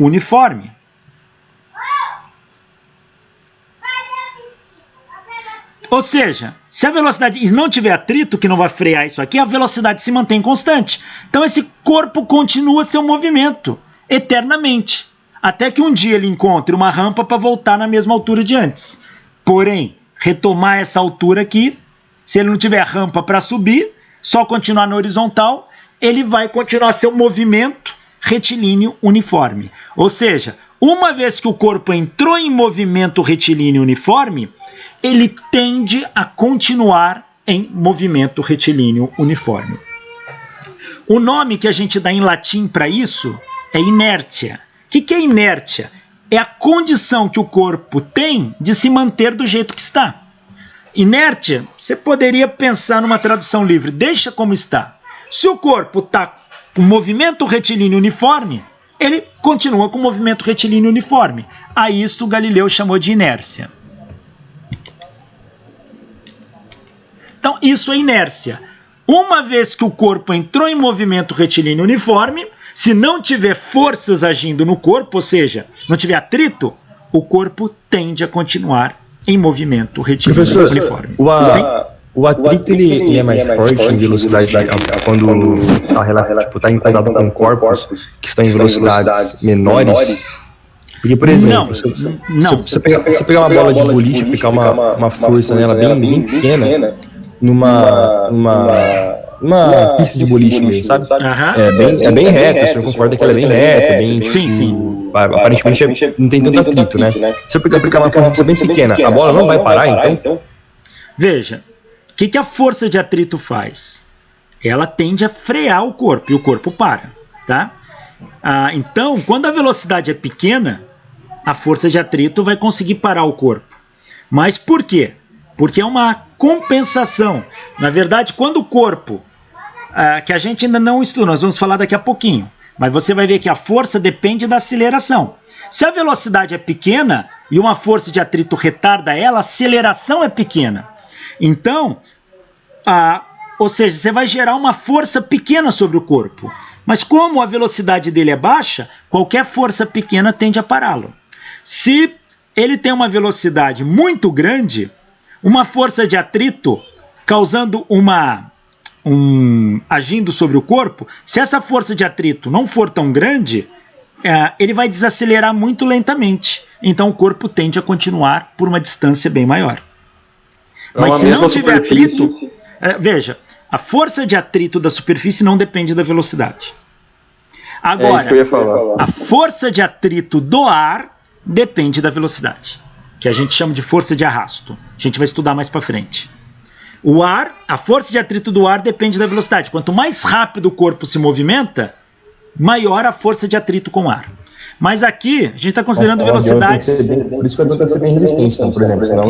uniforme. Ou seja, se a velocidade não tiver atrito, que não vai frear isso aqui, a velocidade se mantém constante. Então esse corpo continua seu movimento eternamente, até que um dia ele encontre uma rampa para voltar na mesma altura de antes. Porém, retomar essa altura aqui, se ele não tiver rampa para subir, só continuar na horizontal, ele vai continuar seu movimento retilíneo uniforme. Ou seja, uma vez que o corpo entrou em movimento retilíneo uniforme, ele tende a continuar em movimento retilíneo uniforme. O nome que a gente dá em latim para isso é inércia. O que é inércia? É a condição que o corpo tem de se manter do jeito que está. Inércia, você poderia pensar numa tradução livre, deixa como está. Se o corpo está com movimento retilíneo uniforme, ele continua com movimento retilíneo uniforme. A isto Galileu chamou de inércia. Então, isso é inércia. Uma vez que o corpo entrou em movimento retilíneo uniforme, se não tiver forças agindo no corpo, ou seja, não tiver atrito, o corpo tende a continuar em movimento retilíneo uniforme. O atrito ele é mais forte em velocidade quando a relação está enquadrada com corpos que estão em velocidades menores. Porque, por exemplo, se você pegar uma bola de boliche e aplicar uma força nela bem pequena, numa pista de boliche mesmo, sabe? É bem reta, o senhor concorda que ela é bem reta, bem... Sim. Aparentemente não tem tanto atrito, né? Se eu aplicar uma força bem pequena, a bola não vai parar, então? Veja, o que a força de atrito faz? Ela tende a frear o corpo, e o corpo para, tá? Então, quando a velocidade é pequena, a força de atrito vai conseguir parar o corpo. Mas por quê? Porque é uma compensação. Na verdade, quando o corpo, que a gente ainda não estuda, nós vamos falar daqui a pouquinho, mas você vai ver que a força depende da aceleração. Se a velocidade é pequena e uma força de atrito retarda ela, a aceleração é pequena. Então, ou seja, você vai gerar uma força pequena sobre o corpo. Mas como a velocidade dele é baixa, qualquer força pequena tende a pará-lo. Se ele tem uma velocidade muito grande, uma força de atrito causando agindo sobre o corpo, se essa força de atrito não for tão grande, ele vai desacelerar muito lentamente. Então o corpo tende a continuar por uma distância bem maior. Mas se não tiver atrito, veja, a força de atrito da superfície não depende da velocidade. Agora, isso que eu ia falar. a força de atrito do ar depende da velocidade, que a gente chama de força de arrasto. A gente vai estudar mais para frente. A força de atrito do ar depende da velocidade. Quanto mais rápido o corpo se movimenta, maior a força de atrito com o ar. Mas aqui, a gente está considerando velocidades... Por isso que o avião tem que ser bem resistente, então, por exemplo, senão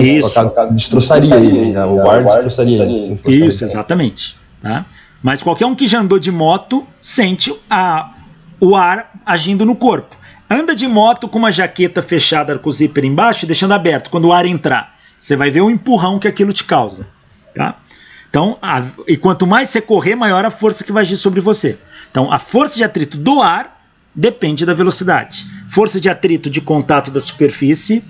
destroçaria ele, o ar destroçaria ele. Isso, exatamente. Tá? Mas qualquer um que já andou de moto sente o ar agindo no corpo. Anda de moto com uma jaqueta fechada com o zíper embaixo, deixando aberto. Quando o ar entrar, você vai ver o empurrão que aquilo te causa. Tá? Então, e quanto mais você correr, maior a força que vai agir sobre você. Então, a força de atrito do ar depende da velocidade. Força de atrito de contato da superfície,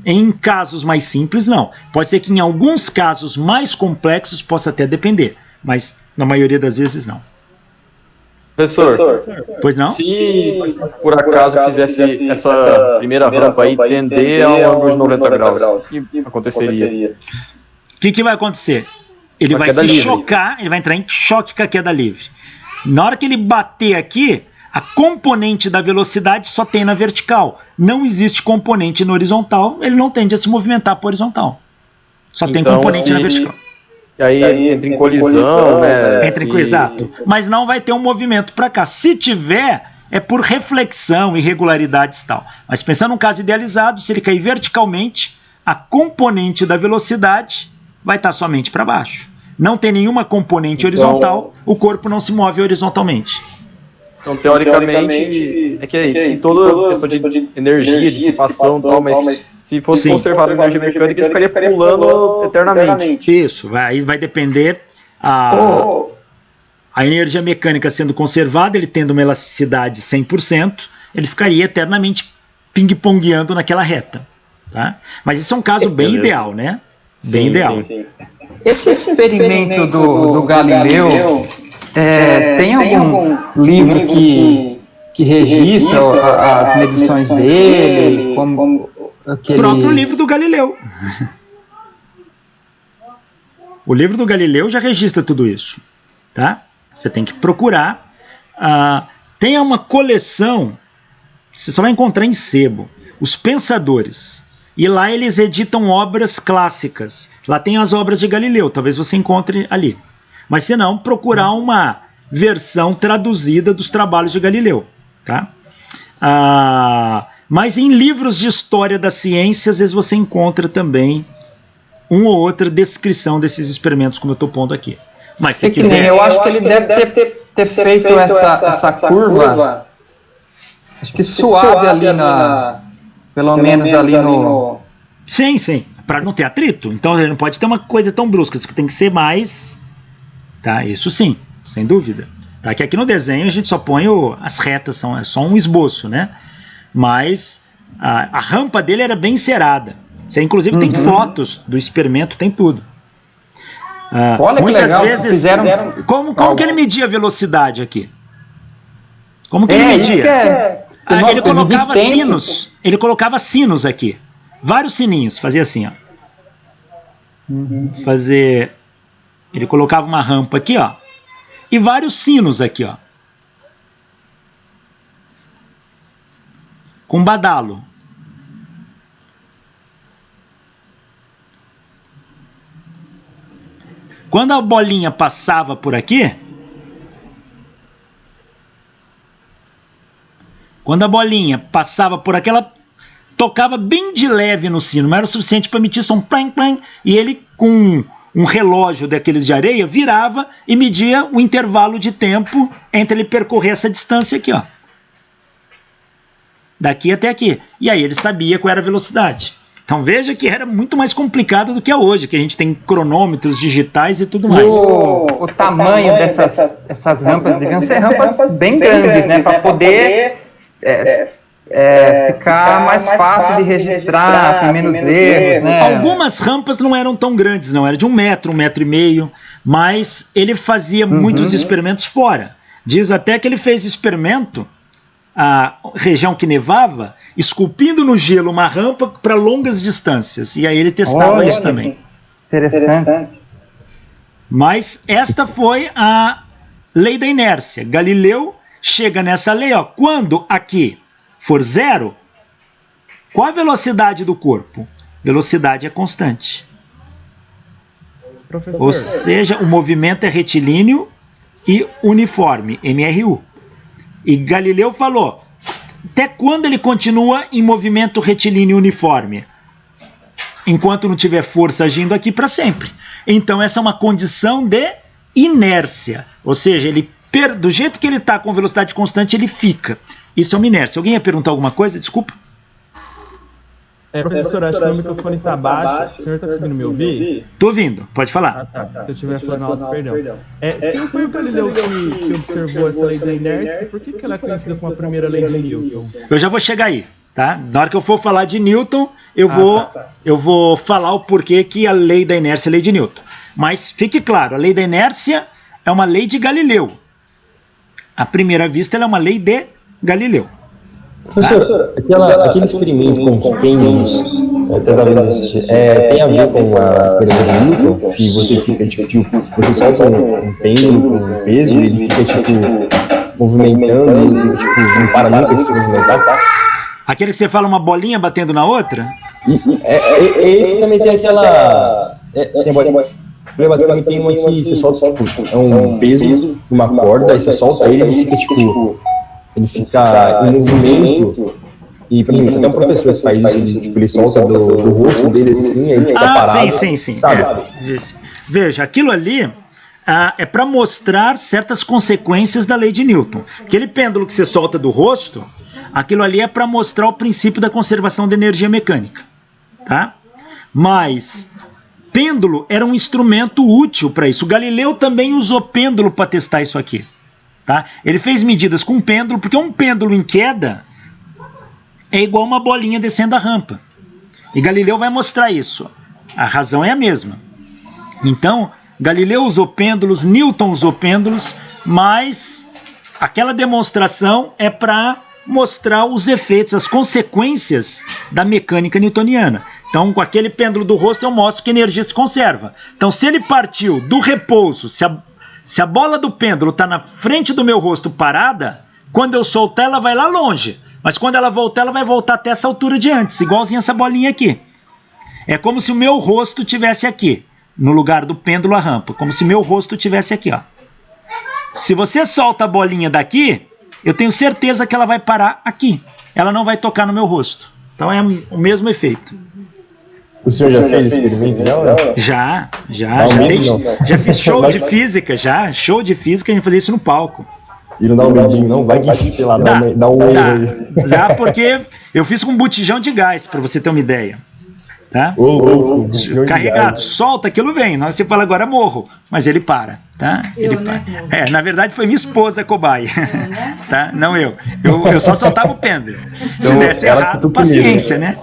em casos mais simples, não. Pode ser que em alguns casos mais complexos possa até depender, mas na maioria das vezes não. Professor, pois não? Se por acaso fizesse essa primeira rampa aí tender a um ângulo de 90 graus, o que aconteceria? O que vai acontecer? Ele vai se chocar, ele vai entrar em choque com a queda livre. Na hora que ele bater aqui, a componente da velocidade só tem na vertical. Não existe componente no horizontal, ele não tende a se movimentar para horizontal. Só tem componente na vertical. E aí entra em colisão, né? Exato. Mas não vai ter um movimento para cá. Se tiver, é por reflexão, irregularidades e tal. Mas pensando num caso idealizado, se ele cair verticalmente, a componente da velocidade vai estar somente para baixo. Não tem nenhuma componente horizontal, o corpo não se move horizontalmente. Então, teoricamente, é que aí tem toda a questão de energia, dissipação e tal, mas se fosse conservado a energia mecânica, ele ficaria pulando eternamente. Isso, vai depender a energia mecânica sendo conservada, ele tendo uma elasticidade 100%, ele ficaria eternamente ping-pongueando naquela reta. Tá? Mas isso é um caso bem ideal, né? Bem ideal. Sim. Esse experimento do Galileu, tem algum livro que registra as medições dele? O próprio livro do Galileu. O livro do Galileu já registra tudo isso. Tá? Você tem que procurar. Tem uma coleção, você só vai encontrar em sebo, Os Pensadores. E lá eles editam obras clássicas. Lá tem as obras de Galileu, talvez você encontre ali. Mas se não, procurar uma versão traduzida dos trabalhos de Galileu. Tá? Mas em livros de história da ciência, às vezes você encontra também uma ou outra descrição desses experimentos, como eu estou pondo aqui. Mas se quiser... Eu acho que ele deve ter feito essa curva, acho que suave ali pelo menos ali no... Sim, para não ter atrito. Então ele não pode ter uma coisa tão brusca, isso tem que ser mais... Tá? Isso sim, sem dúvida. Tá? Que aqui no desenho a gente só põe as retas, é só um esboço, né? Mas a rampa dele era bem encerada. Você inclusive tem fotos do experimento, tem tudo. Olha muitas que legal, vezes, como que ele media a velocidade aqui? Como que ele media? Ele colocava sinos. Ele colocava sinos aqui. Vários sininhos. Fazia assim, ó. Ele colocava uma rampa aqui, ó. E vários sinos aqui, ó. Com badalo. Quando a bolinha passava por aqui, ela tocava bem de leve no sino, não era o suficiente para emitir som plang, plang, e ele, com um relógio daqueles de areia, virava e media o intervalo de tempo entre ele percorrer essa distância aqui, ó. Daqui até aqui. E aí ele sabia qual era a velocidade. Então veja que era muito mais complicado do que é hoje, que a gente tem cronômetros digitais e tudo mais. O tamanho dessas rampas deviam ser rampas bem grandes, né? Para poder ficar mais fácil de registrar, tem menos erros, né? Algumas rampas não eram tão grandes, não. Era de 1 metro, 1,5 metro, mas ele fazia muitos experimentos fora. Diz até que ele fez experimento, a região que nevava, esculpindo no gelo uma rampa para longas distâncias. E aí ele testava isso também. Interessante. Mas esta foi a lei da inércia. Galileu chega nessa lei, ó, quando aqui for zero, qual a velocidade do corpo? Velocidade é constante. Professor. Ou seja, o movimento é retilíneo e uniforme, MRU. E Galileu falou, até quando ele continua em movimento retilíneo uniforme? Enquanto não tiver força agindo aqui, para sempre. Então essa é uma condição de inércia. Ou seja, ele do jeito que ele está com velocidade constante, ele fica. Isso é uma inércia. Alguém ia perguntar alguma coisa? Desculpa. Professor, acho que o microfone está baixo. O senhor está conseguindo me ouvir? Estou ouvindo, pode falar. Tá. Se eu estiver falando alto, perdão. Se foi o Galileu que observou essa lei da inércia, por que ela é conhecida como a primeira lei de Newton? Eu já vou chegar aí, tá? Na hora que eu for falar de Newton, eu vou falar o porquê que a lei da inércia é a lei de Newton. Mas fique claro, a lei da inércia é uma lei de Galileu. À primeira vista, ela é uma lei de Galileu. Professor, aquele experimento com os pêndulos, tem a ver com a primeira de Newton, que você fica, você solta um pêndulo com um peso e ele fica, movimentando e, não para nunca de se movimentar? Aquele que você fala uma bolinha batendo na outra? Esse também tem aquela... também tem uma que você solta, é um peso, uma corda, aí você solta ele e ele fica em movimento. E, por exemplo, tem até um professor que faz isso, ele solta do rosto dele assim, aí ele fica parado. Sim. Sabe? Veja, aquilo ali é para mostrar certas consequências da lei de Newton. Aquele pêndulo que você solta do rosto, aquilo ali é para mostrar o princípio da conservação da energia mecânica. Tá? Mas pêndulo era um instrumento útil para isso. O Galileu também usou pêndulo para testar isso aqui. Tá? Ele fez medidas com pêndulo, porque um pêndulo em queda é igual uma bolinha descendo a rampa. E Galileu vai mostrar isso. A razão é a mesma. Então, Galileu usou pêndulos, Newton usou pêndulos, mas aquela demonstração é para mostrar os efeitos, as consequências da mecânica newtoniana. Então, com aquele pêndulo do rosto, eu mostro que a energia se conserva. Então, se ele partiu do repouso, se a bola do pêndulo está na frente do meu rosto parada, quando eu soltar, ela vai lá longe. Mas quando ela voltar, ela vai voltar até essa altura de antes, igualzinho essa bolinha aqui. É como se o meu rosto estivesse aqui, no lugar do pêndulo a rampa. Como se meu rosto estivesse aqui, ó. Se você solta a bolinha daqui, eu tenho certeza que ela vai parar aqui. Ela não vai tocar no meu rosto. Então é o mesmo efeito. O senhor já fez esse experimento? Já fiz show de física, show de física, a gente fazia isso no palco. E não dá um medinho, não? Vai que, sei lá, dá um erro aí. Dá, porque eu fiz com um botijão de gás, para você ter uma ideia. Tá? Carregado, solta, aquilo vem. Na hora você fala agora morro, mas ele para. Tá? Na verdade foi minha esposa a cobaia. Tá? Não eu. Eu só soltava o pêndulo. Se desse errado, paciência, né?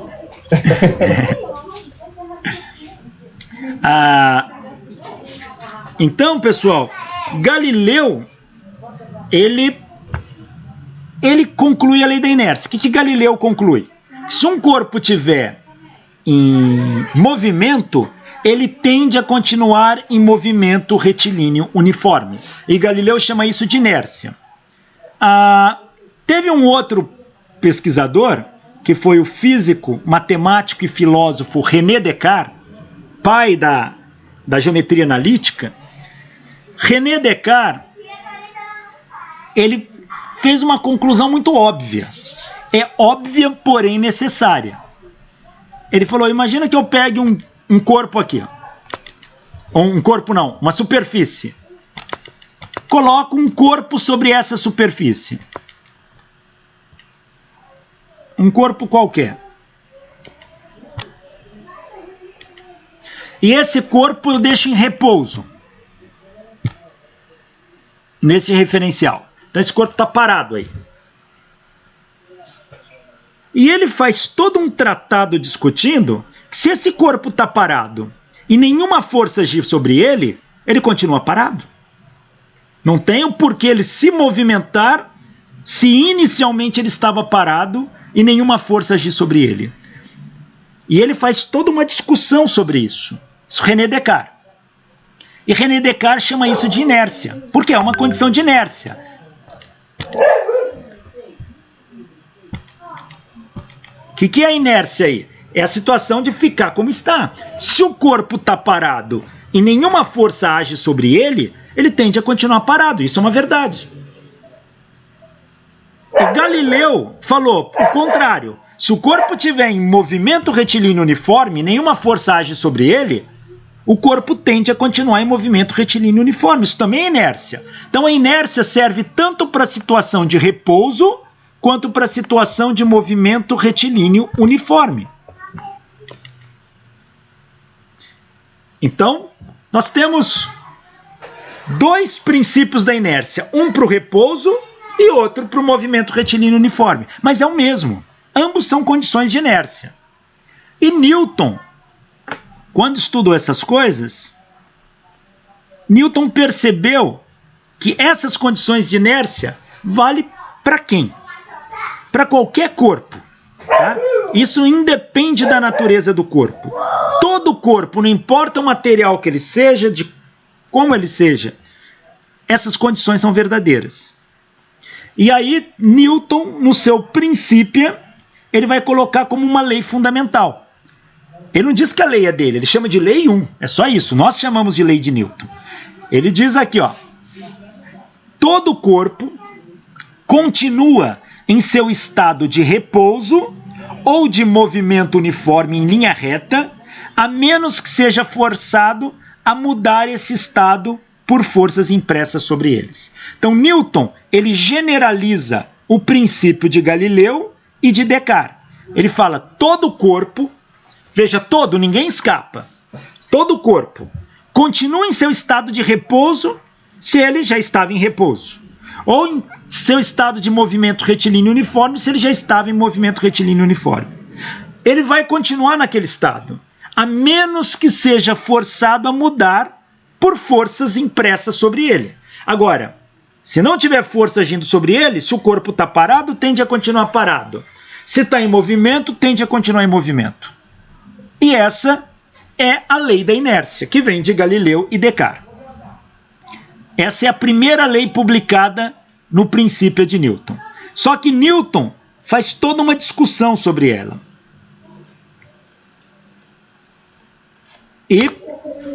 Então, pessoal, Galileu ele conclui a lei da inércia. O que Galileu conclui? Se um corpo tiver em movimento, ele tende a continuar em movimento retilíneo uniforme. E Galileu chama isso de inércia. Teve um outro pesquisador, que foi o físico, matemático e filósofo René Descartes, pai da geometria analítica. René Descartes, ele fez uma conclusão muito óbvia. É óbvia, porém necessária. Ele falou, imagina que eu pegue um corpo aqui. Um corpo não, uma superfície. Coloco um corpo sobre essa superfície. Um corpo qualquer. E esse corpo eu deixo em repouso. Nesse referencial. Então esse corpo está parado aí. E ele faz todo um tratado discutindo que se esse corpo está parado e nenhuma força agir sobre ele, ele continua parado. Não tem o porquê ele se movimentar se inicialmente ele estava parado e nenhuma força agir sobre ele. E ele faz toda uma discussão sobre isso. Isso René Descartes. E René Descartes chama isso de inércia, porque é uma condição de inércia. O que é a inércia aí? É a situação de ficar como está. Se o corpo está parado e nenhuma força age sobre ele, ele tende a continuar parado. Isso é uma verdade. O Galileu falou o contrário. Se o corpo tiver em movimento retilíneo uniforme, nenhuma força age sobre ele, o corpo tende a continuar em movimento retilíneo uniforme. Isso também é inércia. Então a inércia serve tanto para a situação de repouso quanto para a situação de movimento retilíneo uniforme. Então, nós temos dois princípios da inércia, um para o repouso e outro para o movimento retilíneo uniforme, mas é o mesmo. Ambos são condições de inércia. E Newton, quando estudou essas coisas, Newton percebeu que essas condições de inércia valem para quem? Para qualquer corpo. Tá? Isso independe da natureza do corpo. Todo corpo, não importa o material que ele seja, de como ele seja, essas condições são verdadeiras. E aí, Newton, no seu Principia, ele vai colocar como uma lei fundamental. Ele não diz que a lei é dele, ele chama de lei 1. É só isso, nós chamamos de lei de Newton. Ele diz aqui, ó, todo corpo continua em seu estado de repouso ou de movimento uniforme em linha reta, a menos que seja forçado a mudar esse estado por forças impressas sobre eles. Então, Newton, ele generaliza o princípio de Galileu e de Descartes. Ele fala, todo corpo, veja, todo, ninguém escapa, todo corpo continua em seu estado de repouso se ele já estava em repouso, ou em seu estado de movimento retilíneo uniforme se ele já estava em movimento retilíneo uniforme. Ele vai continuar naquele estado, a menos que seja forçado a mudar por forças impressas sobre ele. Agora, se não tiver força agindo sobre ele, se o corpo está parado, tende a continuar parado. Se está em movimento, tende a continuar em movimento. E essa é a lei da inércia, que vem de Galileu e Descartes. Essa é a primeira lei publicada no Principia de Newton. Só que Newton faz toda uma discussão sobre ela. E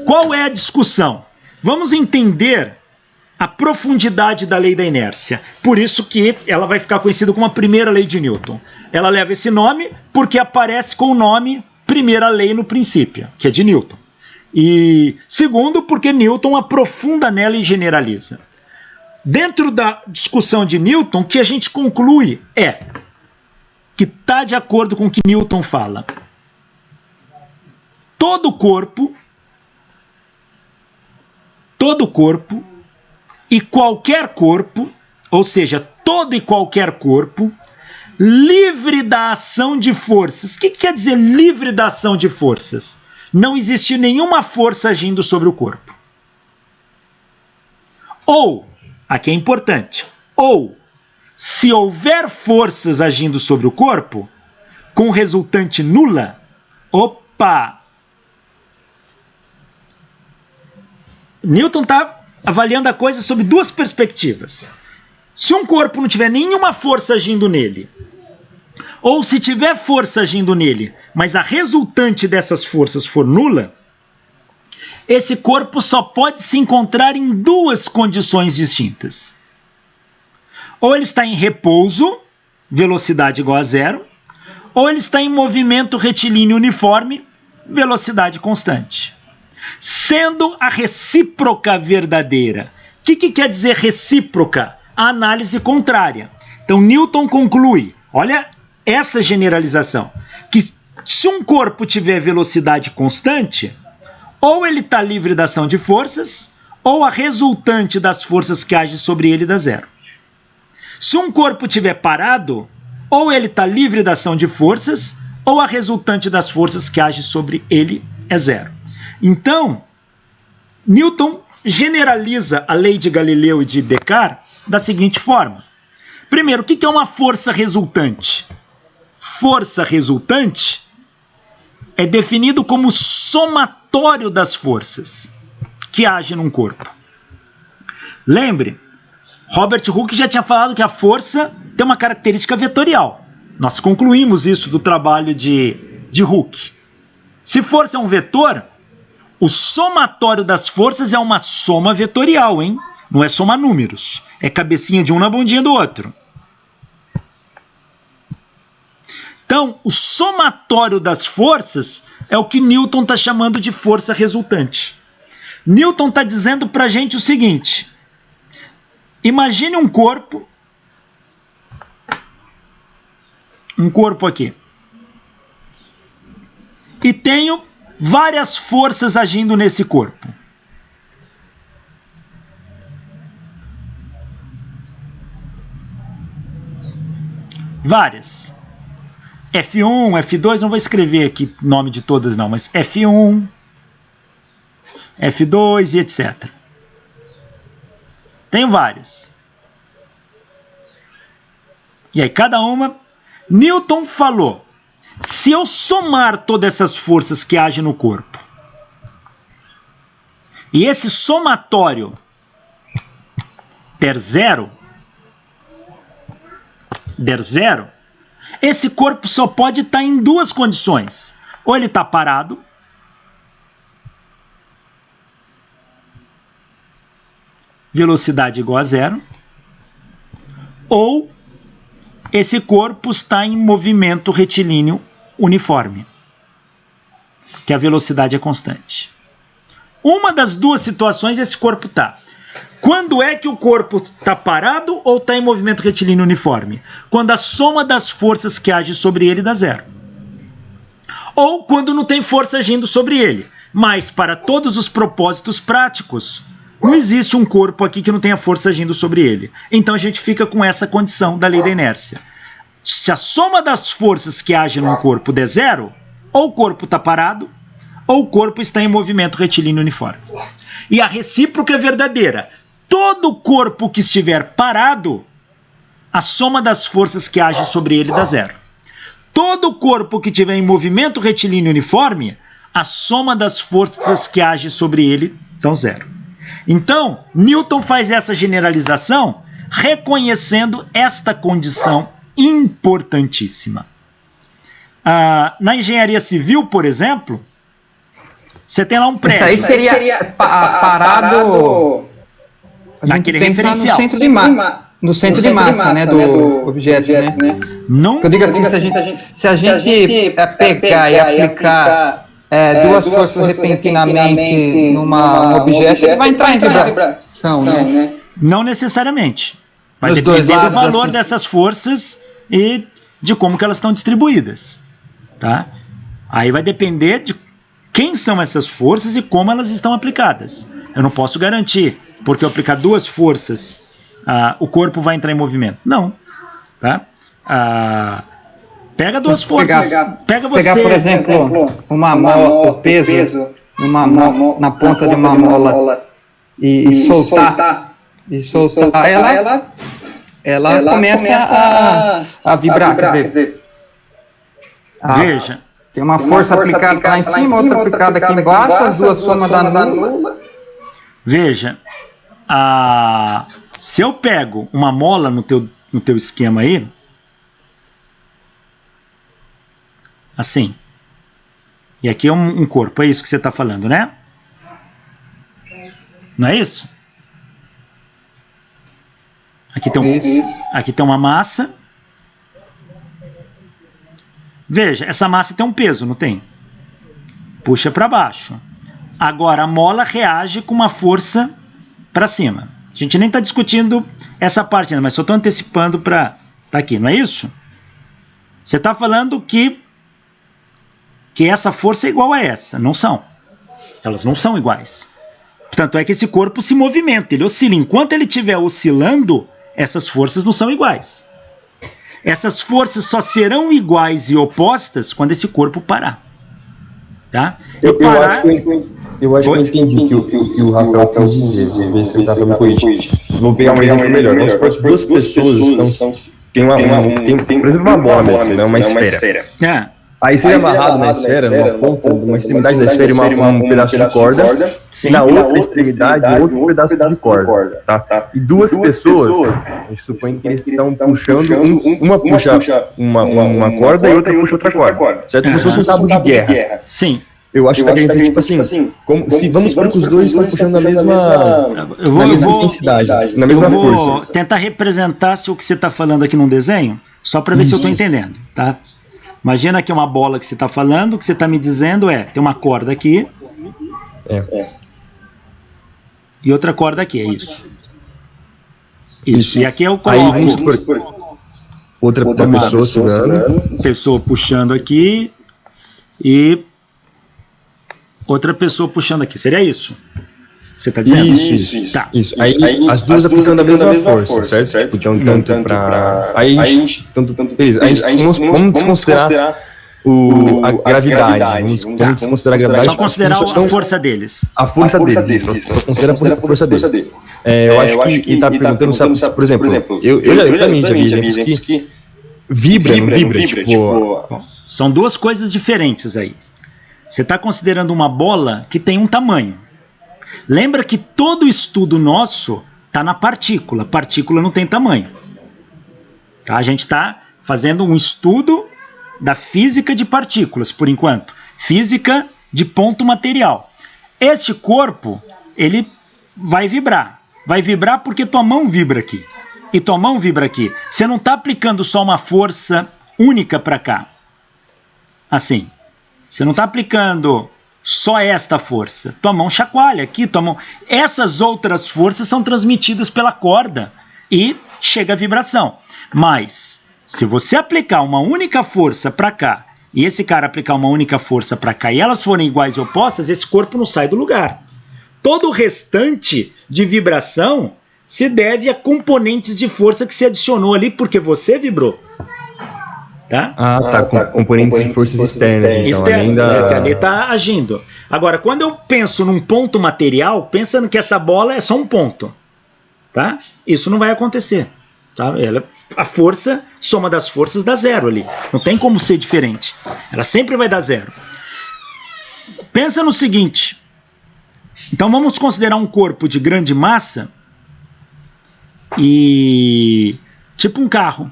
qual é a discussão? Vamos entender a profundidade da lei da inércia. Por isso que ela vai ficar conhecida como a primeira lei de Newton. Ela leva esse nome porque aparece com o nome primeira lei no Principia, que é de Newton. E segundo, porque Newton aprofunda nela e generaliza. Dentro da discussão de Newton, o que a gente conclui é que está de acordo com o que Newton fala. Todo corpo e qualquer corpo, ou seja, todo e qualquer corpo, livre da ação de forças. O que quer dizer livre da ação de forças? Não existe nenhuma força agindo sobre o corpo. Ou, aqui é importante, ou, se houver forças agindo sobre o corpo, com resultante nula, opa! Newton está avaliando a coisa sob duas perspectivas. Se um corpo não tiver nenhuma força agindo nele, ou se tiver força agindo nele, mas a resultante dessas forças for nula, esse corpo só pode se encontrar em duas condições distintas. Ou ele está em repouso, velocidade igual a zero, ou ele está em movimento retilíneo uniforme, velocidade constante. Sendo a recíproca verdadeira. O que quer dizer recíproca? A análise contrária. Então Newton conclui, olha essa generalização, que se um corpo tiver velocidade constante, ou ele está livre da ação de forças, ou a resultante das forças que agem sobre ele dá zero. Se um corpo estiver parado, ou ele está livre da ação de forças, ou a resultante das forças que agem sobre ele é zero. Então, Newton generaliza a lei de Galileu e de Descartes da seguinte forma. Primeiro, o que é uma força resultante? Força resultante é definido como somatório das forças que agem num corpo. Lembre, Robert Hooke já tinha falado que a força tem uma característica vetorial. Nós concluímos isso do trabalho de Hooke. Se força é um vetor, o somatório das forças é uma soma vetorial, hein? Não é somar números. É cabecinha de um na bundinha do outro. Então, o somatório das forças é o que Newton está chamando de força resultante. Newton está dizendo para a gente o seguinte: imagine um corpo aqui, e tenho várias forças agindo nesse corpo. Várias. F1, F2, não vou escrever aqui o nome de todas não, mas F1, F2 e etc. Tenho várias. E aí, cada uma, Newton falou, se eu somar todas essas forças que agem no corpo, e esse somatório der zero, esse corpo só pode estar em duas condições. Ou ele está parado, velocidade igual a zero, ou esse corpo está em movimento retilíneo uniforme, que a velocidade é constante. Uma das duas situações esse corpo está. Quando é que o corpo está parado ou está em movimento retilíneo uniforme? Quando a soma das forças que agem sobre ele dá zero. Ou quando não tem força agindo sobre ele. Mas para todos os propósitos práticos, não existe um corpo aqui que não tenha força agindo sobre ele. Então a gente fica com essa condição da lei da inércia. Se a soma das forças que agem num corpo der zero, ou o corpo está parado, ou o corpo está em movimento retilíneo uniforme. E a recíproca é verdadeira. Todo corpo que estiver parado, a soma das forças que agem sobre ele dá zero. Todo corpo que estiver em movimento retilíneo uniforme, a soma das forças que agem sobre ele dá zero. Então, Newton faz essa generalização reconhecendo esta condição importantíssima. Na engenharia civil, por exemplo, você tem lá um prédio. Isso aí seria parado naquele referencial. No centro de massa, né, do objeto, né? Não, eu digo assim, se a gente pegar e aplicar duas forças repentinamente num objeto, ele vai entrar em vibração, né? Não necessariamente. Vai depender do valor dessas forças e de como que elas estão distribuídas. Tá? Aí vai depender de quem são essas forças e como elas estão aplicadas. Eu não posso garantir, porque eu aplicar duas forças, o corpo vai entrar em movimento. Não. Tá? Pega duas forças. Pegar, por exemplo, uma mola, o peso na ponta de uma mola e soltar. Ela começa a vibrar. Quer dizer, veja. Tem uma força aplicada lá em cima, outra aplicada aqui embaixo, as duas somas da nula. Veja, se eu pego uma mola no teu esquema aí, assim, e aqui é um corpo, é isso que você está falando, né? Não é isso? Aqui tem uma massa. Veja, essa massa tem um peso, não tem? Puxa para baixo. Agora, a mola reage com uma força para cima. A gente nem está discutindo essa parte ainda, mas só estou antecipando para... Tá aqui, não é isso? Você está falando que essa força é igual a essa. Não são. Elas não são iguais. Portanto, é que esse corpo se movimenta, ele oscila. Enquanto ele estiver oscilando, essas forças não são iguais. Essas forças só serão iguais e opostas quando esse corpo parar. Tá? Eu acho que eu entendi o que o Rafael quis dizer. Vou ver se eu estava me corrigindo. Vou pegar um exemplo melhor. Vamos supor que duas pessoas estão... Tem por exemplo, uma bola mesmo, não uma esfera. Aí seria amarrado na esfera, numa ponta, uma extremidade da esfera e um pedaço de corda, e na outra extremidade outro pedaço de corda, tá? E duas pessoas, a gente supõe que eles estão puxando, uma puxa uma corda e outra puxa outra corda, certo? Como se fosse um cabo de guerra. Sim. Eu acho que tá querendo dizer, tipo assim, se vamos supor que os dois estão puxando na mesma intensidade, na mesma força. Vou tentar representar se o que você está falando aqui num desenho, só para ver se eu estou entendendo, tá? Imagina que é uma bola que você está falando, o que você está me dizendo tem uma corda aqui e outra corda aqui, é isso. Isso. E aqui é o coloco. Aí vamos supor outra pessoa segurando. Pessoa puxando aqui e outra pessoa puxando aqui. Seria isso? Você está dizendo? Isso. Tá. Isso. Aí as duas aplicando a mesma força, certo? Tipo, então, tanto para... Aí, beleza. Aí vamos desconsiderar a gravidade. Vamos desconsiderar a gravidade. Só considerar a força deles. A força deles. Só considera a força deles. Eu acho que ele está perguntando, sabe, por exemplo, eu também já vi exemplos que vibra, não vibra? Tipo... São duas coisas diferentes aí. Você está considerando uma bola que tem um tamanho. Lembra que todo estudo nosso está na partícula. Partícula não tem tamanho. Tá? A gente está fazendo um estudo da física de partículas, por enquanto. Física de ponto material. Este corpo, ele vai vibrar. Vai vibrar porque tua mão vibra aqui. E tua mão vibra aqui. Você não está aplicando só uma força única para cá. Assim. Você não está aplicando só esta força. Tua mão chacoalha aqui, tua mão... Essas outras forças são transmitidas pela corda e chega a vibração. Mas, se você aplicar uma única força para cá e esse cara aplicar uma única força para cá e elas forem iguais e opostas, esse corpo não sai do lugar. Todo o restante de vibração se deve a componentes de força que se adicionou ali porque você vibrou. Tá? Componentes de forças externas, então, além da... que ali está agindo. Agora, quando eu penso num ponto material, pensando que essa bola é só um ponto, tá? Isso não vai acontecer, tá? A força, soma das forças dá zero ali. Não tem como ser diferente. Ela sempre vai dar zero. Pensa no seguinte. Então, vamos considerar um corpo de grande massa e... tipo um carro.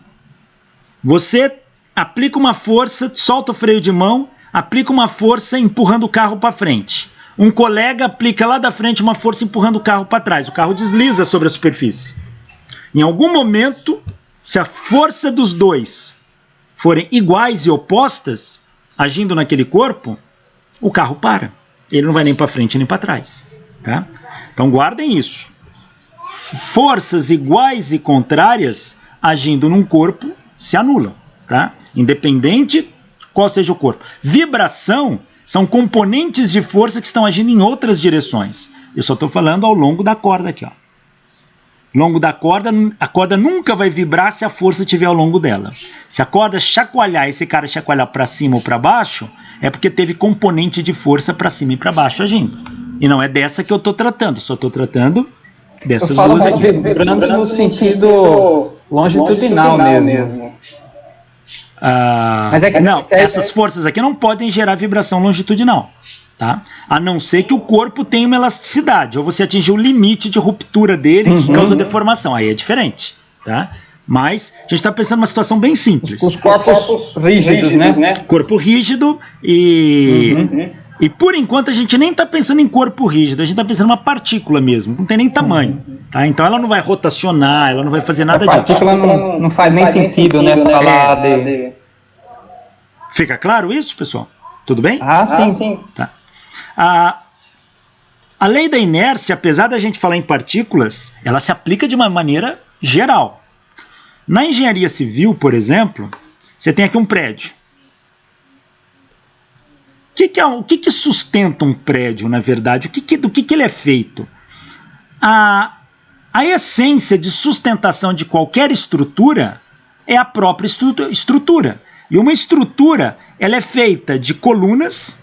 Você... aplica uma força, solta o freio de mão, aplica uma força empurrando o carro para frente. Um colega aplica lá da frente uma força empurrando o carro para trás. O carro desliza sobre a superfície. Em algum momento, se a força dos dois forem iguais e opostas, agindo naquele corpo, o carro para. Ele não vai nem para frente nem para trás. Tá? Então guardem isso. Forças iguais e contrárias agindo num corpo se anulam. Tá? Independente qual seja o corpo. Vibração são componentes de força que estão agindo em outras direções. Eu só estou falando ao longo da corda aqui. Ó. Longo da corda, a corda nunca vai vibrar se a força estiver ao longo dela. Se a corda chacoalhar, esse cara chacoalhar para cima ou para baixo, é porque teve componente de força para cima e para baixo agindo. E não é dessa que eu estou tratando, só estou tratando dessas duas aqui. Vibrando no sentido longitudinal mesmo. Mas essas forças aqui não podem gerar vibração longitudinal, tá? A não ser que o corpo tenha uma elasticidade, ou você atingir o limite de ruptura dele que causa deformação, aí é diferente, tá? Mas a gente está pensando numa situação bem simples. Os corpos rígidos, né? Corpo rígido e por enquanto a gente nem está pensando em corpo rígido, a gente está pensando em uma partícula mesmo, não tem nem tamanho. Tá? Então ela não vai rotacionar, ela não vai fazer nada disso. A partícula não faz nem sentido, né? Falar de... Fica claro isso, pessoal? Tudo bem? Sim. Tá. A lei da inércia, apesar da gente falar em partículas, ela se aplica de uma maneira geral. Na engenharia civil, por exemplo, você tem aqui um prédio. O que sustenta um prédio, na verdade? Do que ele é feito? A essência de sustentação de qualquer estrutura é a própria estrutura. E uma estrutura, ela é feita de colunas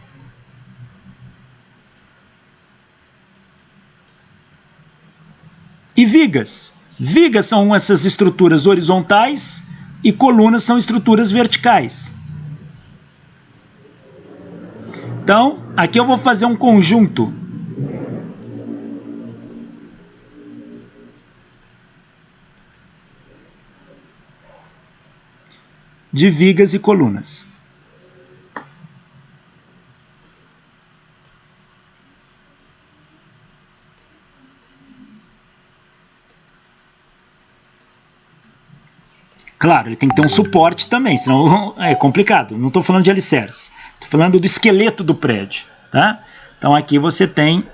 e vigas. Vigas são essas estruturas horizontais e colunas são estruturas verticais. Então, aqui eu vou fazer um conjunto de vigas e colunas. Claro, ele tem que ter um suporte também, senão é complicado. Não estou falando de alicerce, estou falando do esqueleto do prédio, tá? Então aqui você tem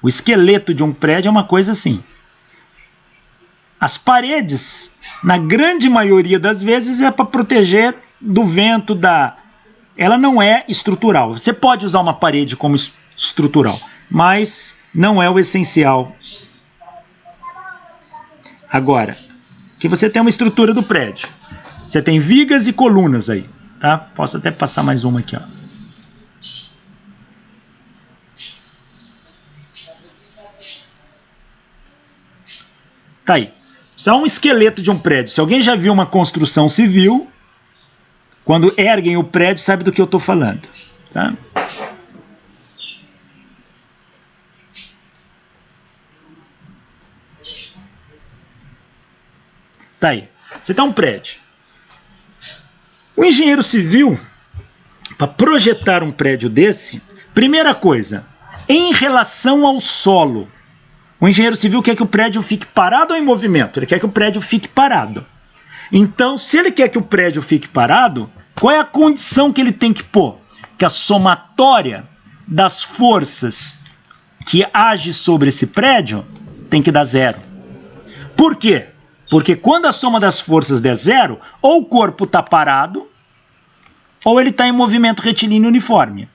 o esqueleto de um prédio, é uma coisa assim. As paredes, na grande maioria das vezes, é para proteger do vento, ela não é estrutural. Você pode usar uma parede como estrutural, mas não é o essencial. Agora, aqui você tem uma estrutura do prédio. Você tem vigas e colunas aí, tá? Posso até passar mais uma aqui, ó. Tá aí. Isso é um esqueleto de um prédio. Se alguém já viu uma construção civil, quando erguem o prédio, sabe do que eu estou falando, tá? Tá aí. Você tem um prédio. O engenheiro civil, para projetar um prédio desse, primeira coisa, em relação ao solo, o engenheiro civil quer que o prédio fique parado ou em movimento? Ele quer que o prédio fique parado. Então, se ele quer que o prédio fique parado, qual é a condição que ele tem que pôr? Que a somatória das forças que age sobre esse prédio tem que dar zero. Por quê? Porque quando a soma das forças der zero, ou o corpo está parado, ou ele está em movimento retilíneo uniforme.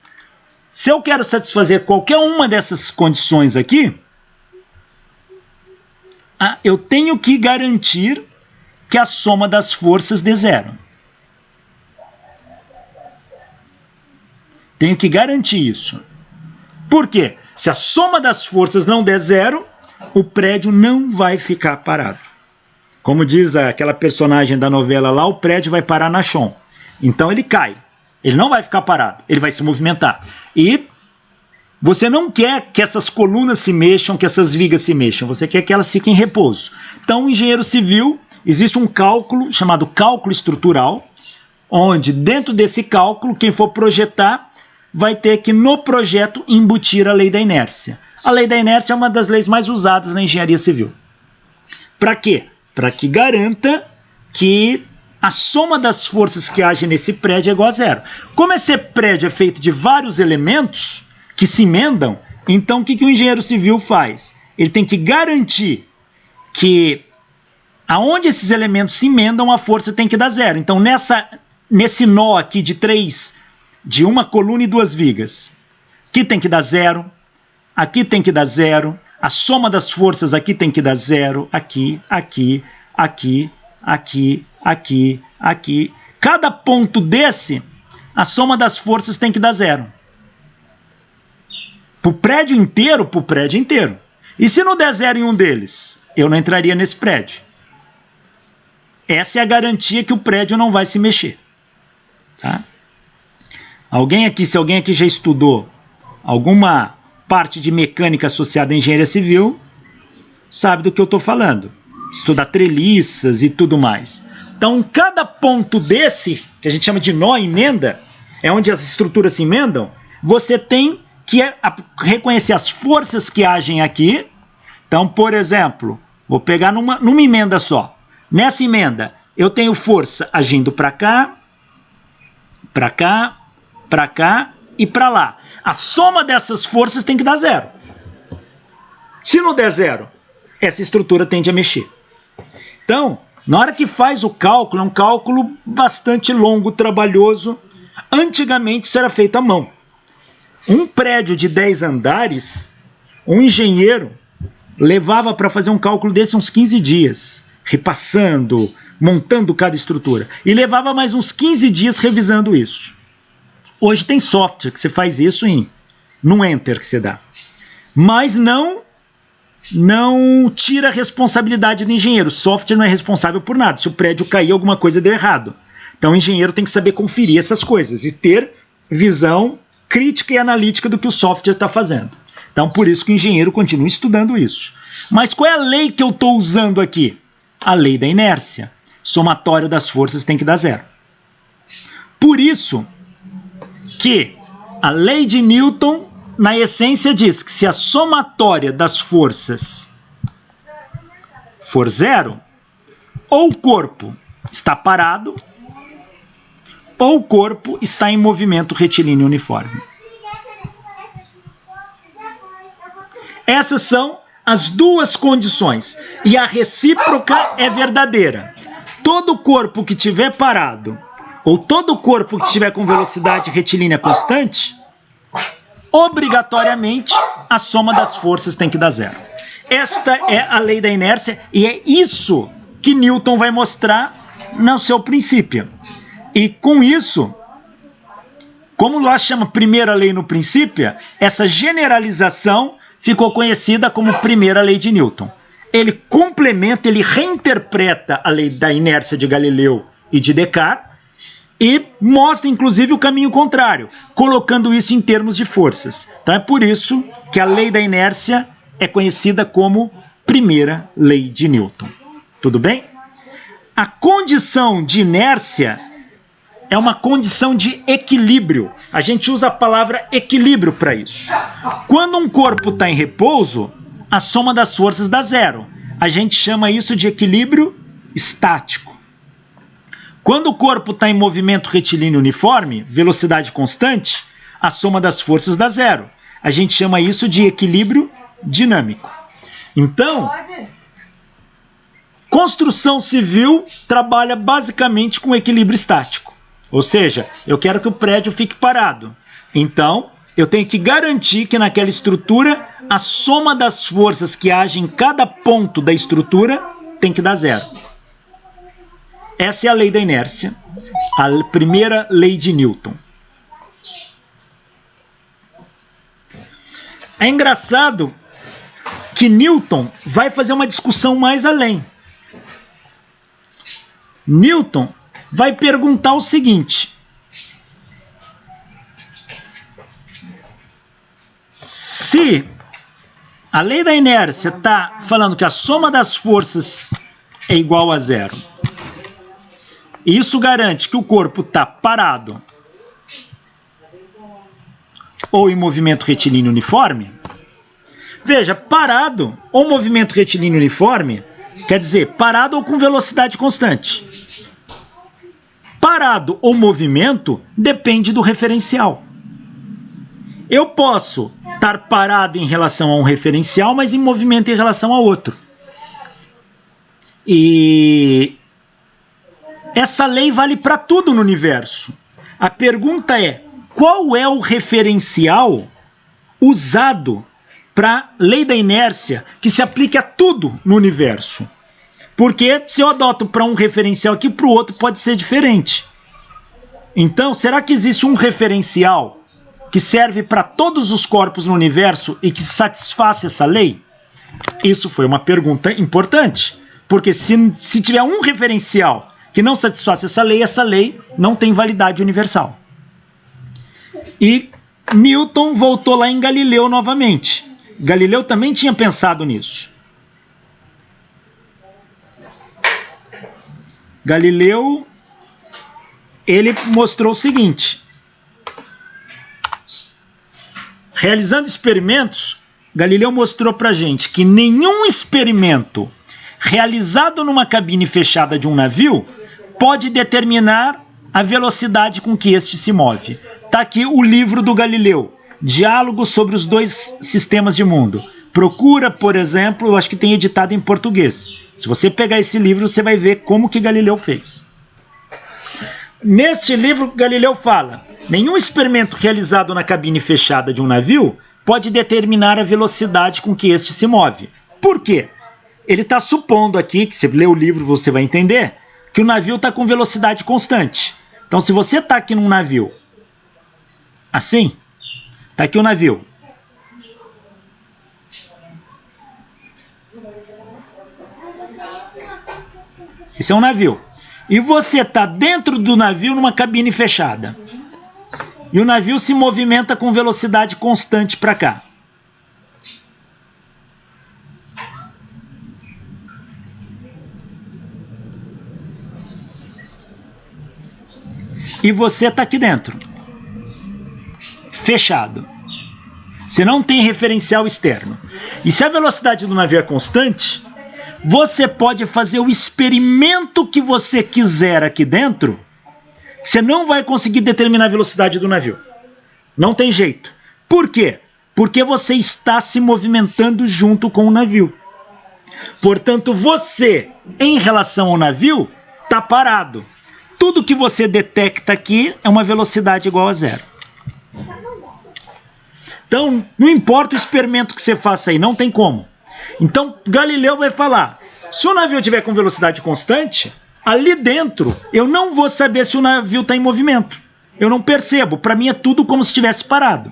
Se eu quero satisfazer qualquer uma dessas condições aqui, eu tenho que garantir que a soma das forças dê zero. Tenho que garantir isso. Por quê? Se a soma das forças não der zero, o prédio não vai ficar parado. Como diz aquela personagem da novela lá, o prédio vai parar na chão. Então ele cai. Ele não vai ficar parado, ele vai se movimentar. E você não quer que essas colunas se mexam, que essas vigas se mexam. Você quer que elas fiquem em repouso. Então, o engenheiro civil, existe um cálculo chamado cálculo estrutural, onde dentro desse cálculo, quem for projetar vai ter que no projeto embutir a lei da inércia. A lei da inércia é uma das leis mais usadas na engenharia civil. Para quê? Para que garanta que a soma das forças que agem nesse prédio é igual a zero. Como esse prédio é feito de vários elementos que se emendam, então o que o engenheiro civil faz? Ele tem que garantir que aonde esses elementos se emendam, a força tem que dar zero. Então nesse nó aqui de uma coluna e duas vigas, aqui tem que dar zero, aqui tem que dar zero, a soma das forças aqui tem que dar zero, aqui, aqui, aqui, aqui, aqui, aqui. Cada ponto desse, a soma das forças tem que dar zero. Para o prédio inteiro, para o prédio inteiro. E se não der zero em um deles, eu não entraria nesse prédio. Essa é a garantia que o prédio não vai se mexer. Tá? Se alguém aqui já estudou alguma parte de mecânica associada à engenharia civil, sabe do que eu estou falando. Estudar treliças e tudo mais. Então, cada ponto desse, que a gente chama de nó, emenda, é onde as estruturas se emendam, você tem que reconhecer as forças que agem aqui. Então, por exemplo, vou pegar numa emenda só. Nessa emenda, eu tenho força agindo para cá, para cá, para cá e para lá. A soma dessas forças tem que dar zero. Se não der zero, essa estrutura tende a mexer. Então, na hora que faz o cálculo, é um cálculo bastante longo, trabalhoso. Antigamente isso era feito à mão. Um prédio de 10 andares, um engenheiro levava para fazer um cálculo desse uns 15 dias, repassando, montando cada estrutura. E levava mais uns 15 dias revisando isso. Hoje tem software que você faz isso num enter que você dá. Mas não tira a responsabilidade do engenheiro. O software não é responsável por nada. Se o prédio cair, alguma coisa deu errado. Então o engenheiro tem que saber conferir essas coisas e ter visão crítica e analítica do que o software está fazendo. Então por isso que o engenheiro continua estudando isso. Mas qual é a lei que eu estou usando aqui? A lei da inércia. Somatório das forças tem que dar zero. Por isso que a lei de Newton, na essência, diz que se a somatória das forças for zero, ou o corpo está parado, ou o corpo está em movimento retilíneo uniforme. Essas são as duas condições. E a recíproca é verdadeira. Todo corpo que estiver parado, ou todo corpo que estiver com velocidade retilínea constante, obrigatoriamente a soma das forças tem que dar zero. Esta é a lei da inércia e é isso que Newton vai mostrar no seu princípio. E com isso, como lá chama primeira lei no princípio, essa generalização ficou conhecida como primeira lei de Newton. Ele complementa, ele reinterpreta a lei da inércia de Galileu e de Descartes e mostra inclusive o caminho contrário, colocando isso em termos de forças. Então é por isso que a lei da inércia é conhecida como primeira lei de Newton. Tudo bem? A condição de inércia é uma condição de equilíbrio. A gente usa a palavra equilíbrio para isso. Quando um corpo está em repouso, a soma das forças dá zero. A gente chama isso de equilíbrio estático. Quando o corpo está em movimento retilíneo uniforme, velocidade constante, a soma das forças dá zero. A gente chama isso de equilíbrio dinâmico. Então, construção civil trabalha basicamente com equilíbrio estático. Ou seja, eu quero que o prédio fique parado. Então, eu tenho que garantir que naquela estrutura, a soma das forças que agem em cada ponto da estrutura tem que dar zero. Essa é a lei da inércia, a primeira lei de Newton. É engraçado que Newton vai fazer uma discussão mais além. Newton vai perguntar o seguinte: se a lei da inércia está falando que a soma das forças é igual a zero, e isso garante que o corpo está parado ou em movimento retilíneo uniforme, veja, parado ou movimento retilíneo uniforme quer dizer parado ou com velocidade constante. Parado ou movimento depende do referencial. Eu posso estar parado em relação a um referencial, mas em movimento em relação a outro. E essa lei vale para tudo no universo. A pergunta é: qual é o referencial usado para a lei da inércia que se aplique a tudo no universo? Porque se eu adoto para um referencial aqui, para o outro pode ser diferente. Então, será que existe um referencial que serve para todos os corpos no universo e que satisfaça essa lei? Isso foi uma pergunta importante. Porque se tiver um referencial que não satisfaça essa lei não tem validade universal. E Newton voltou lá em Galileu novamente. Galileu também tinha pensado nisso. Galileu, ele mostrou o seguinte: realizando experimentos, Galileu mostrou para a gente que nenhum experimento realizado numa cabine fechada de um navio pode determinar a velocidade com que este se move. Está aqui o livro do Galileu, Diálogo sobre os dois sistemas de mundo. Procura, por exemplo, eu acho que tem editado em português. Se você pegar esse livro, você vai ver como que Galileu fez. Neste livro, Galileu fala: nenhum experimento realizado na cabine fechada de um navio pode determinar a velocidade com que este se move. Por quê? Ele está supondo aqui, que se ler o livro você vai entender, que o navio está com velocidade constante. Então, se você está aqui num navio, assim, está aqui o navio. Esse é um navio. e você está dentro do navio numa cabine fechada. E o navio se movimenta com velocidade constante para cá. E você está aqui dentro, fechado. Você não tem referencial externo. E se a velocidade do navio é constante, você pode fazer o experimento que você quiser aqui dentro, você não vai conseguir determinar a velocidade do navio. Não tem jeito. Por quê? Porque você está se movimentando junto com o navio. Portanto, você, em relação ao navio, está parado. Tudo que você detecta aqui é uma velocidade igual a zero. Então, não importa o experimento que você faça aí, não tem como. Então, Galileu vai falar, se o navio estiver com velocidade constante, ali dentro eu não vou saber se o navio está em movimento. Eu não percebo, para mim é tudo como se estivesse parado.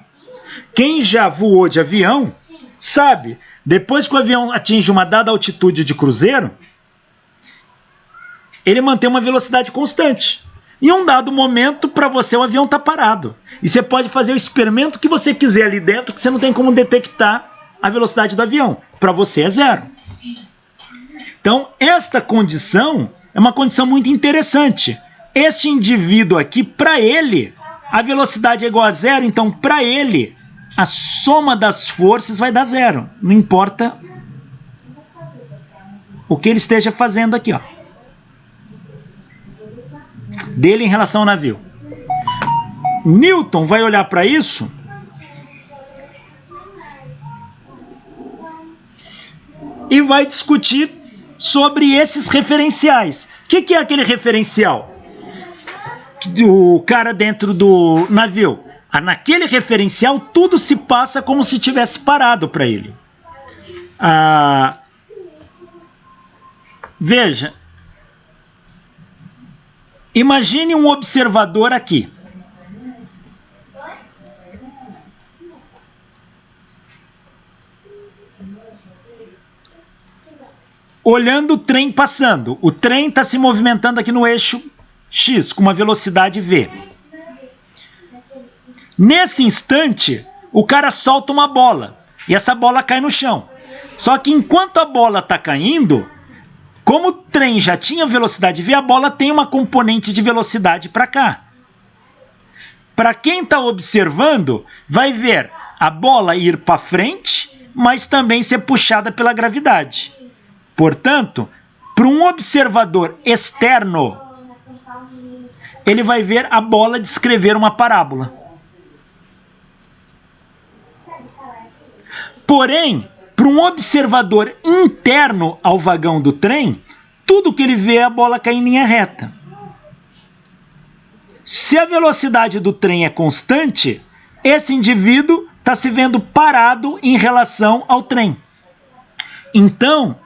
Quem já voou de avião, sabe, depois que o avião atinge uma dada altitude de cruzeiro, ele mantém uma velocidade constante. Em um dado momento, para você, o avião está parado. E você pode fazer o experimento que você quiser ali dentro, que você não tem como detectar a velocidade do avião. Para você é zero. Então, esta condição é uma condição muito interessante. Este indivíduo aqui, para ele, a velocidade é igual a zero, então, para ele, a soma das forças vai dar zero. Não importa o que ele esteja fazendo aqui, ó. Dele em relação ao navio. Newton vai olhar para isso e vai discutir sobre esses referenciais. O que é aquele referencial? O cara dentro do navio. Naquele referencial, tudo se passa como se tivesse parado para ele. Veja. Imagine um observador aqui. Olhando o trem passando. O trem está se movimentando aqui no eixo X, com uma velocidade V. Nesse instante, o cara solta uma bola. E essa bola cai no chão. Só que enquanto a bola está caindo, como o trem já tinha velocidade V, a bola tem uma componente de velocidade para cá. Para quem está observando, vai ver a bola ir para frente, mas também ser puxada pela gravidade. Portanto, para um observador externo, ele vai ver a bola descrever uma parábola. Porém, para um observador interno ao vagão do trem, tudo que ele vê é a bola cair em linha reta. Se a velocidade do trem é constante, esse indivíduo está se vendo parado em relação ao trem. Então,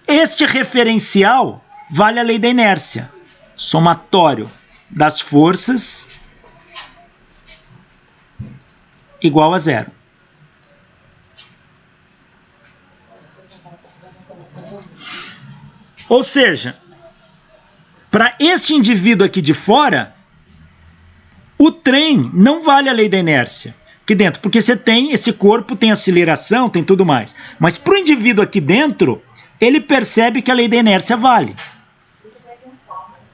este referencial vale a lei da inércia, somatório das forças igual a zero. Ou seja, para este indivíduo aqui de fora, o trem não vale a lei da inércia aqui dentro, porque você tem esse corpo, tem aceleração, tem tudo mais. Mas para o indivíduo aqui dentro, ele percebe que a lei da inércia vale.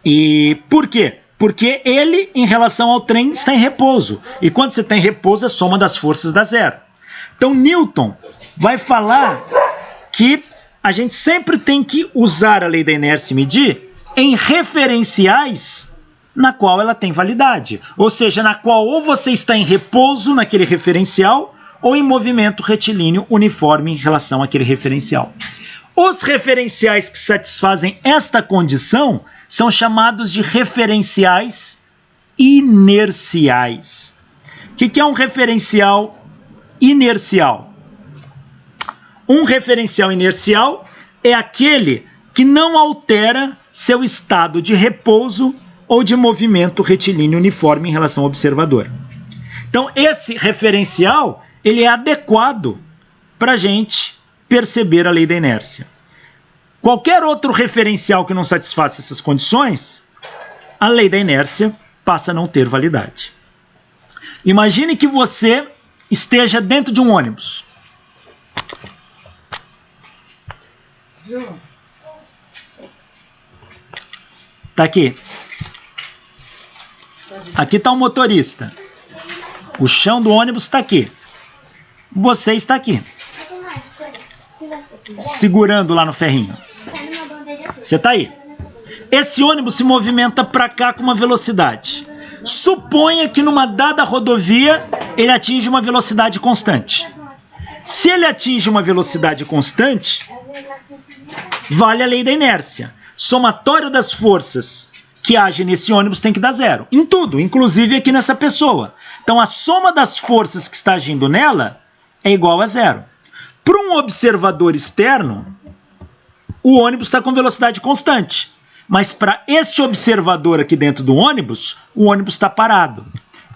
E por quê? Porque ele, em relação ao trem, está em repouso. E quando você está em repouso, a soma das forças dá zero. Então, Newton vai falar que a gente sempre tem que usar a lei da inércia e medir em referenciais na qual ela tem validade. Ou seja, na qual ou você está em repouso naquele referencial ou em movimento retilíneo uniforme em relação àquele referencial. Os referenciais que satisfazem esta condição são chamados de referenciais inerciais. O que é um referencial inercial? Um referencial inercial é aquele que não altera seu estado de repouso ou de movimento retilíneo uniforme em relação ao observador. Então, esse referencial ele é adequado para a gente perceber a lei da inércia. qualquer outro referencial que não satisfaça essas condições, a lei da inércia passa a não ter validade. Imagine que você esteja dentro de um ônibus. Tá aqui. Aqui está o motorista. O chão do ônibus está aqui. Você está aqui. Segurando lá no ferrinho. Você está aí. Esse ônibus se movimenta para cá com uma velocidade. Suponha que numa dada rodovia ele atinge uma velocidade constante. Se ele atinge uma velocidade constante, vale a lei da inércia. Somatório das forças que agem nesse ônibus tem que dar zero. Em tudo, inclusive aqui nessa pessoa. Então a soma das forças que está agindo nela é igual a zero. Para um observador externo, o ônibus está com velocidade constante. Mas para este observador aqui dentro do ônibus, o ônibus está parado.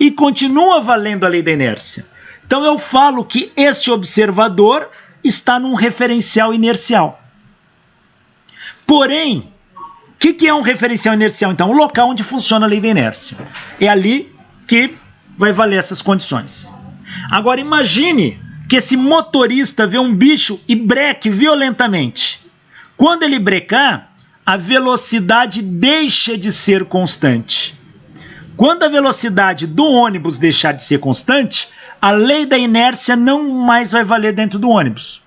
E continua valendo a lei da inércia. Então eu falo que este observador está num referencial inercial. Porém, o que é um referencial inercial? Então, o local onde funciona a lei da inércia. É ali que vai valer essas condições. Agora, imagine que esse motorista vê um bicho e breque violentamente. Quando ele brecar, a velocidade deixa de ser constante. Quando a velocidade do ônibus deixar de ser constante, a lei da inércia não mais vai valer dentro do ônibus.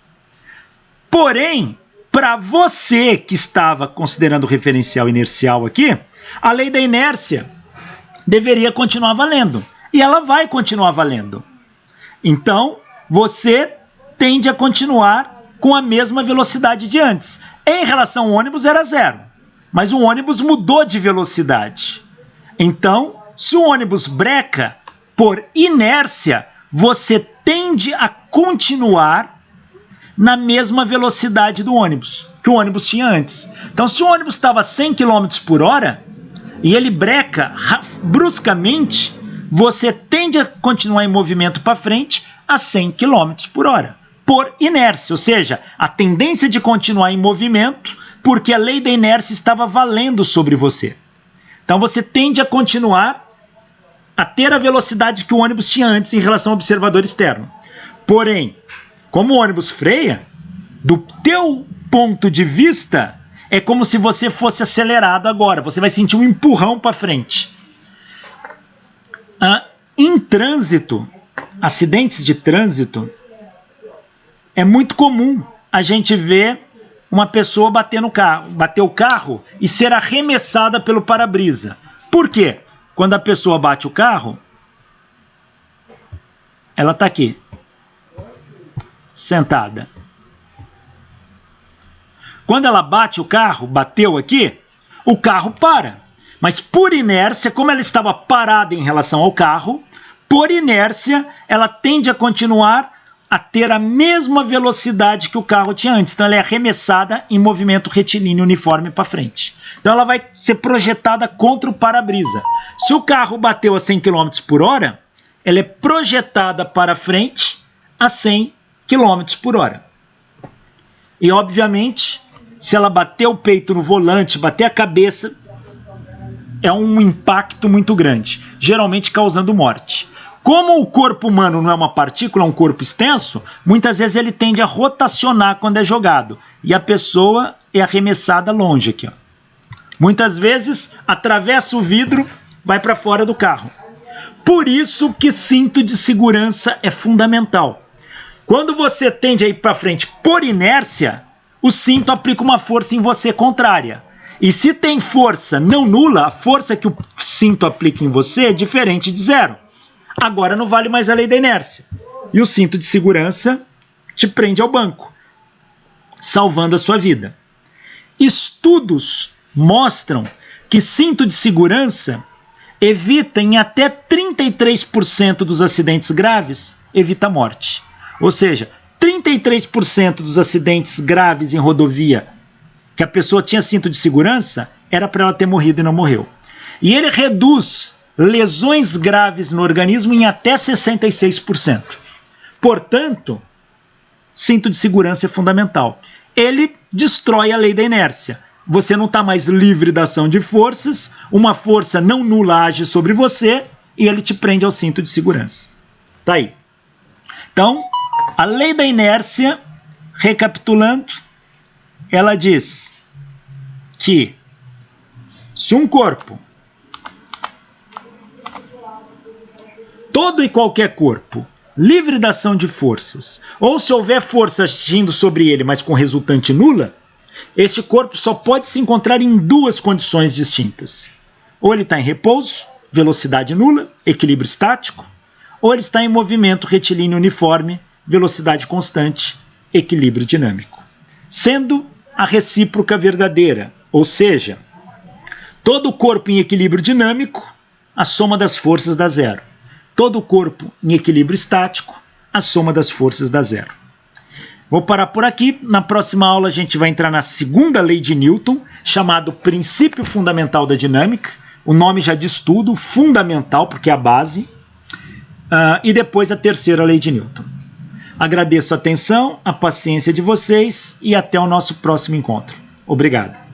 Porém, para você que estava considerando o referencial inercial aqui, a lei da inércia deveria continuar valendo. E ela vai continuar valendo. Então, você tende a continuar com a mesma velocidade de antes. Em relação ao ônibus era zero, mas o ônibus mudou de velocidade. Então, se o ônibus breca, por inércia, você tende a continuar na mesma velocidade do ônibus, que o ônibus tinha antes. Então, se o ônibus estava a 100 km por hora e ele breca bruscamente, você tende a continuar em movimento para frente a 100 km por hora, por inércia, ou seja, a tendência de continuar em movimento porque a lei da inércia estava valendo sobre você. Então, você tende a continuar a ter a velocidade que o ônibus tinha antes em relação ao observador externo. Porém, como o ônibus freia, do teu ponto de vista, é como se você fosse acelerado agora. Você vai sentir um empurrão para frente. Em trânsito, acidentes de trânsito, é muito comum a gente ver uma pessoa bater o carro e ser arremessada pelo para-brisa. Por quê? Quando a pessoa bate o carro, ela está aqui, sentada. Quando ela bate o carro, bateu aqui, o carro para. Mas por inércia, como ela estava parada em relação ao carro, por inércia, ela tende a continuar a ter a mesma velocidade que o carro tinha antes. Então ela é arremessada em movimento retilíneo uniforme para frente. Então ela vai ser projetada contra o para-brisa. Se o carro bateu a 100 km por hora, ela é projetada para frente a 100 km por hora. E obviamente, se ela bater o peito no volante, bater a cabeça, é um impacto muito grande, geralmente causando morte. Como o corpo humano não é uma partícula, é um corpo extenso, muitas vezes ele tende a rotacionar quando é jogado. E a pessoa é arremessada longe aqui. Ó. Muitas vezes atravessa o vidro, vai para fora do carro. Por isso que cinto de segurança é fundamental. Quando você tende a ir para frente por inércia, o cinto aplica uma força em você contrária. E se tem força não nula, a força que o cinto aplica em você é diferente de zero. Agora não vale mais a lei da inércia. E o cinto de segurança te prende ao banco, salvando a sua vida. Estudos mostram que cinto de segurança evita em até 33% dos acidentes graves, evita a morte. Ou seja, 33% dos acidentes graves em rodovia que a pessoa tinha cinto de segurança, era para ela ter morrido e não morreu. E ele reduz lesões graves no organismo em até 66%. Portanto, cinto de segurança é fundamental. ele destrói a lei da inércia. Você não está mais livre da ação de forças, uma força não nula age sobre você e ele te prende ao cinto de segurança. Tá aí. Então, a lei da inércia, recapitulando, ela diz que se um corpo, todo e qualquer corpo, livre da ação de forças, ou se houver força agindo sobre ele, mas com resultante nula, este corpo só pode se encontrar em duas condições distintas. Ou ele está em repouso, velocidade nula, equilíbrio estático, ou ele está em movimento retilíneo uniforme, velocidade constante, equilíbrio dinâmico. Sendo a recíproca verdadeira, ou seja, todo corpo em equilíbrio dinâmico, a soma das forças dá zero. Todo corpo em equilíbrio estático, a soma das forças dá zero. Vou parar por aqui. Na próxima aula a gente vai entrar na segunda lei de Newton, chamado princípio fundamental da dinâmica. O nome já diz tudo, fundamental, porque é a base. E depois a terceira lei de Newton. Agradeço a atenção, a paciência de vocês e até o nosso próximo encontro. Obrigado.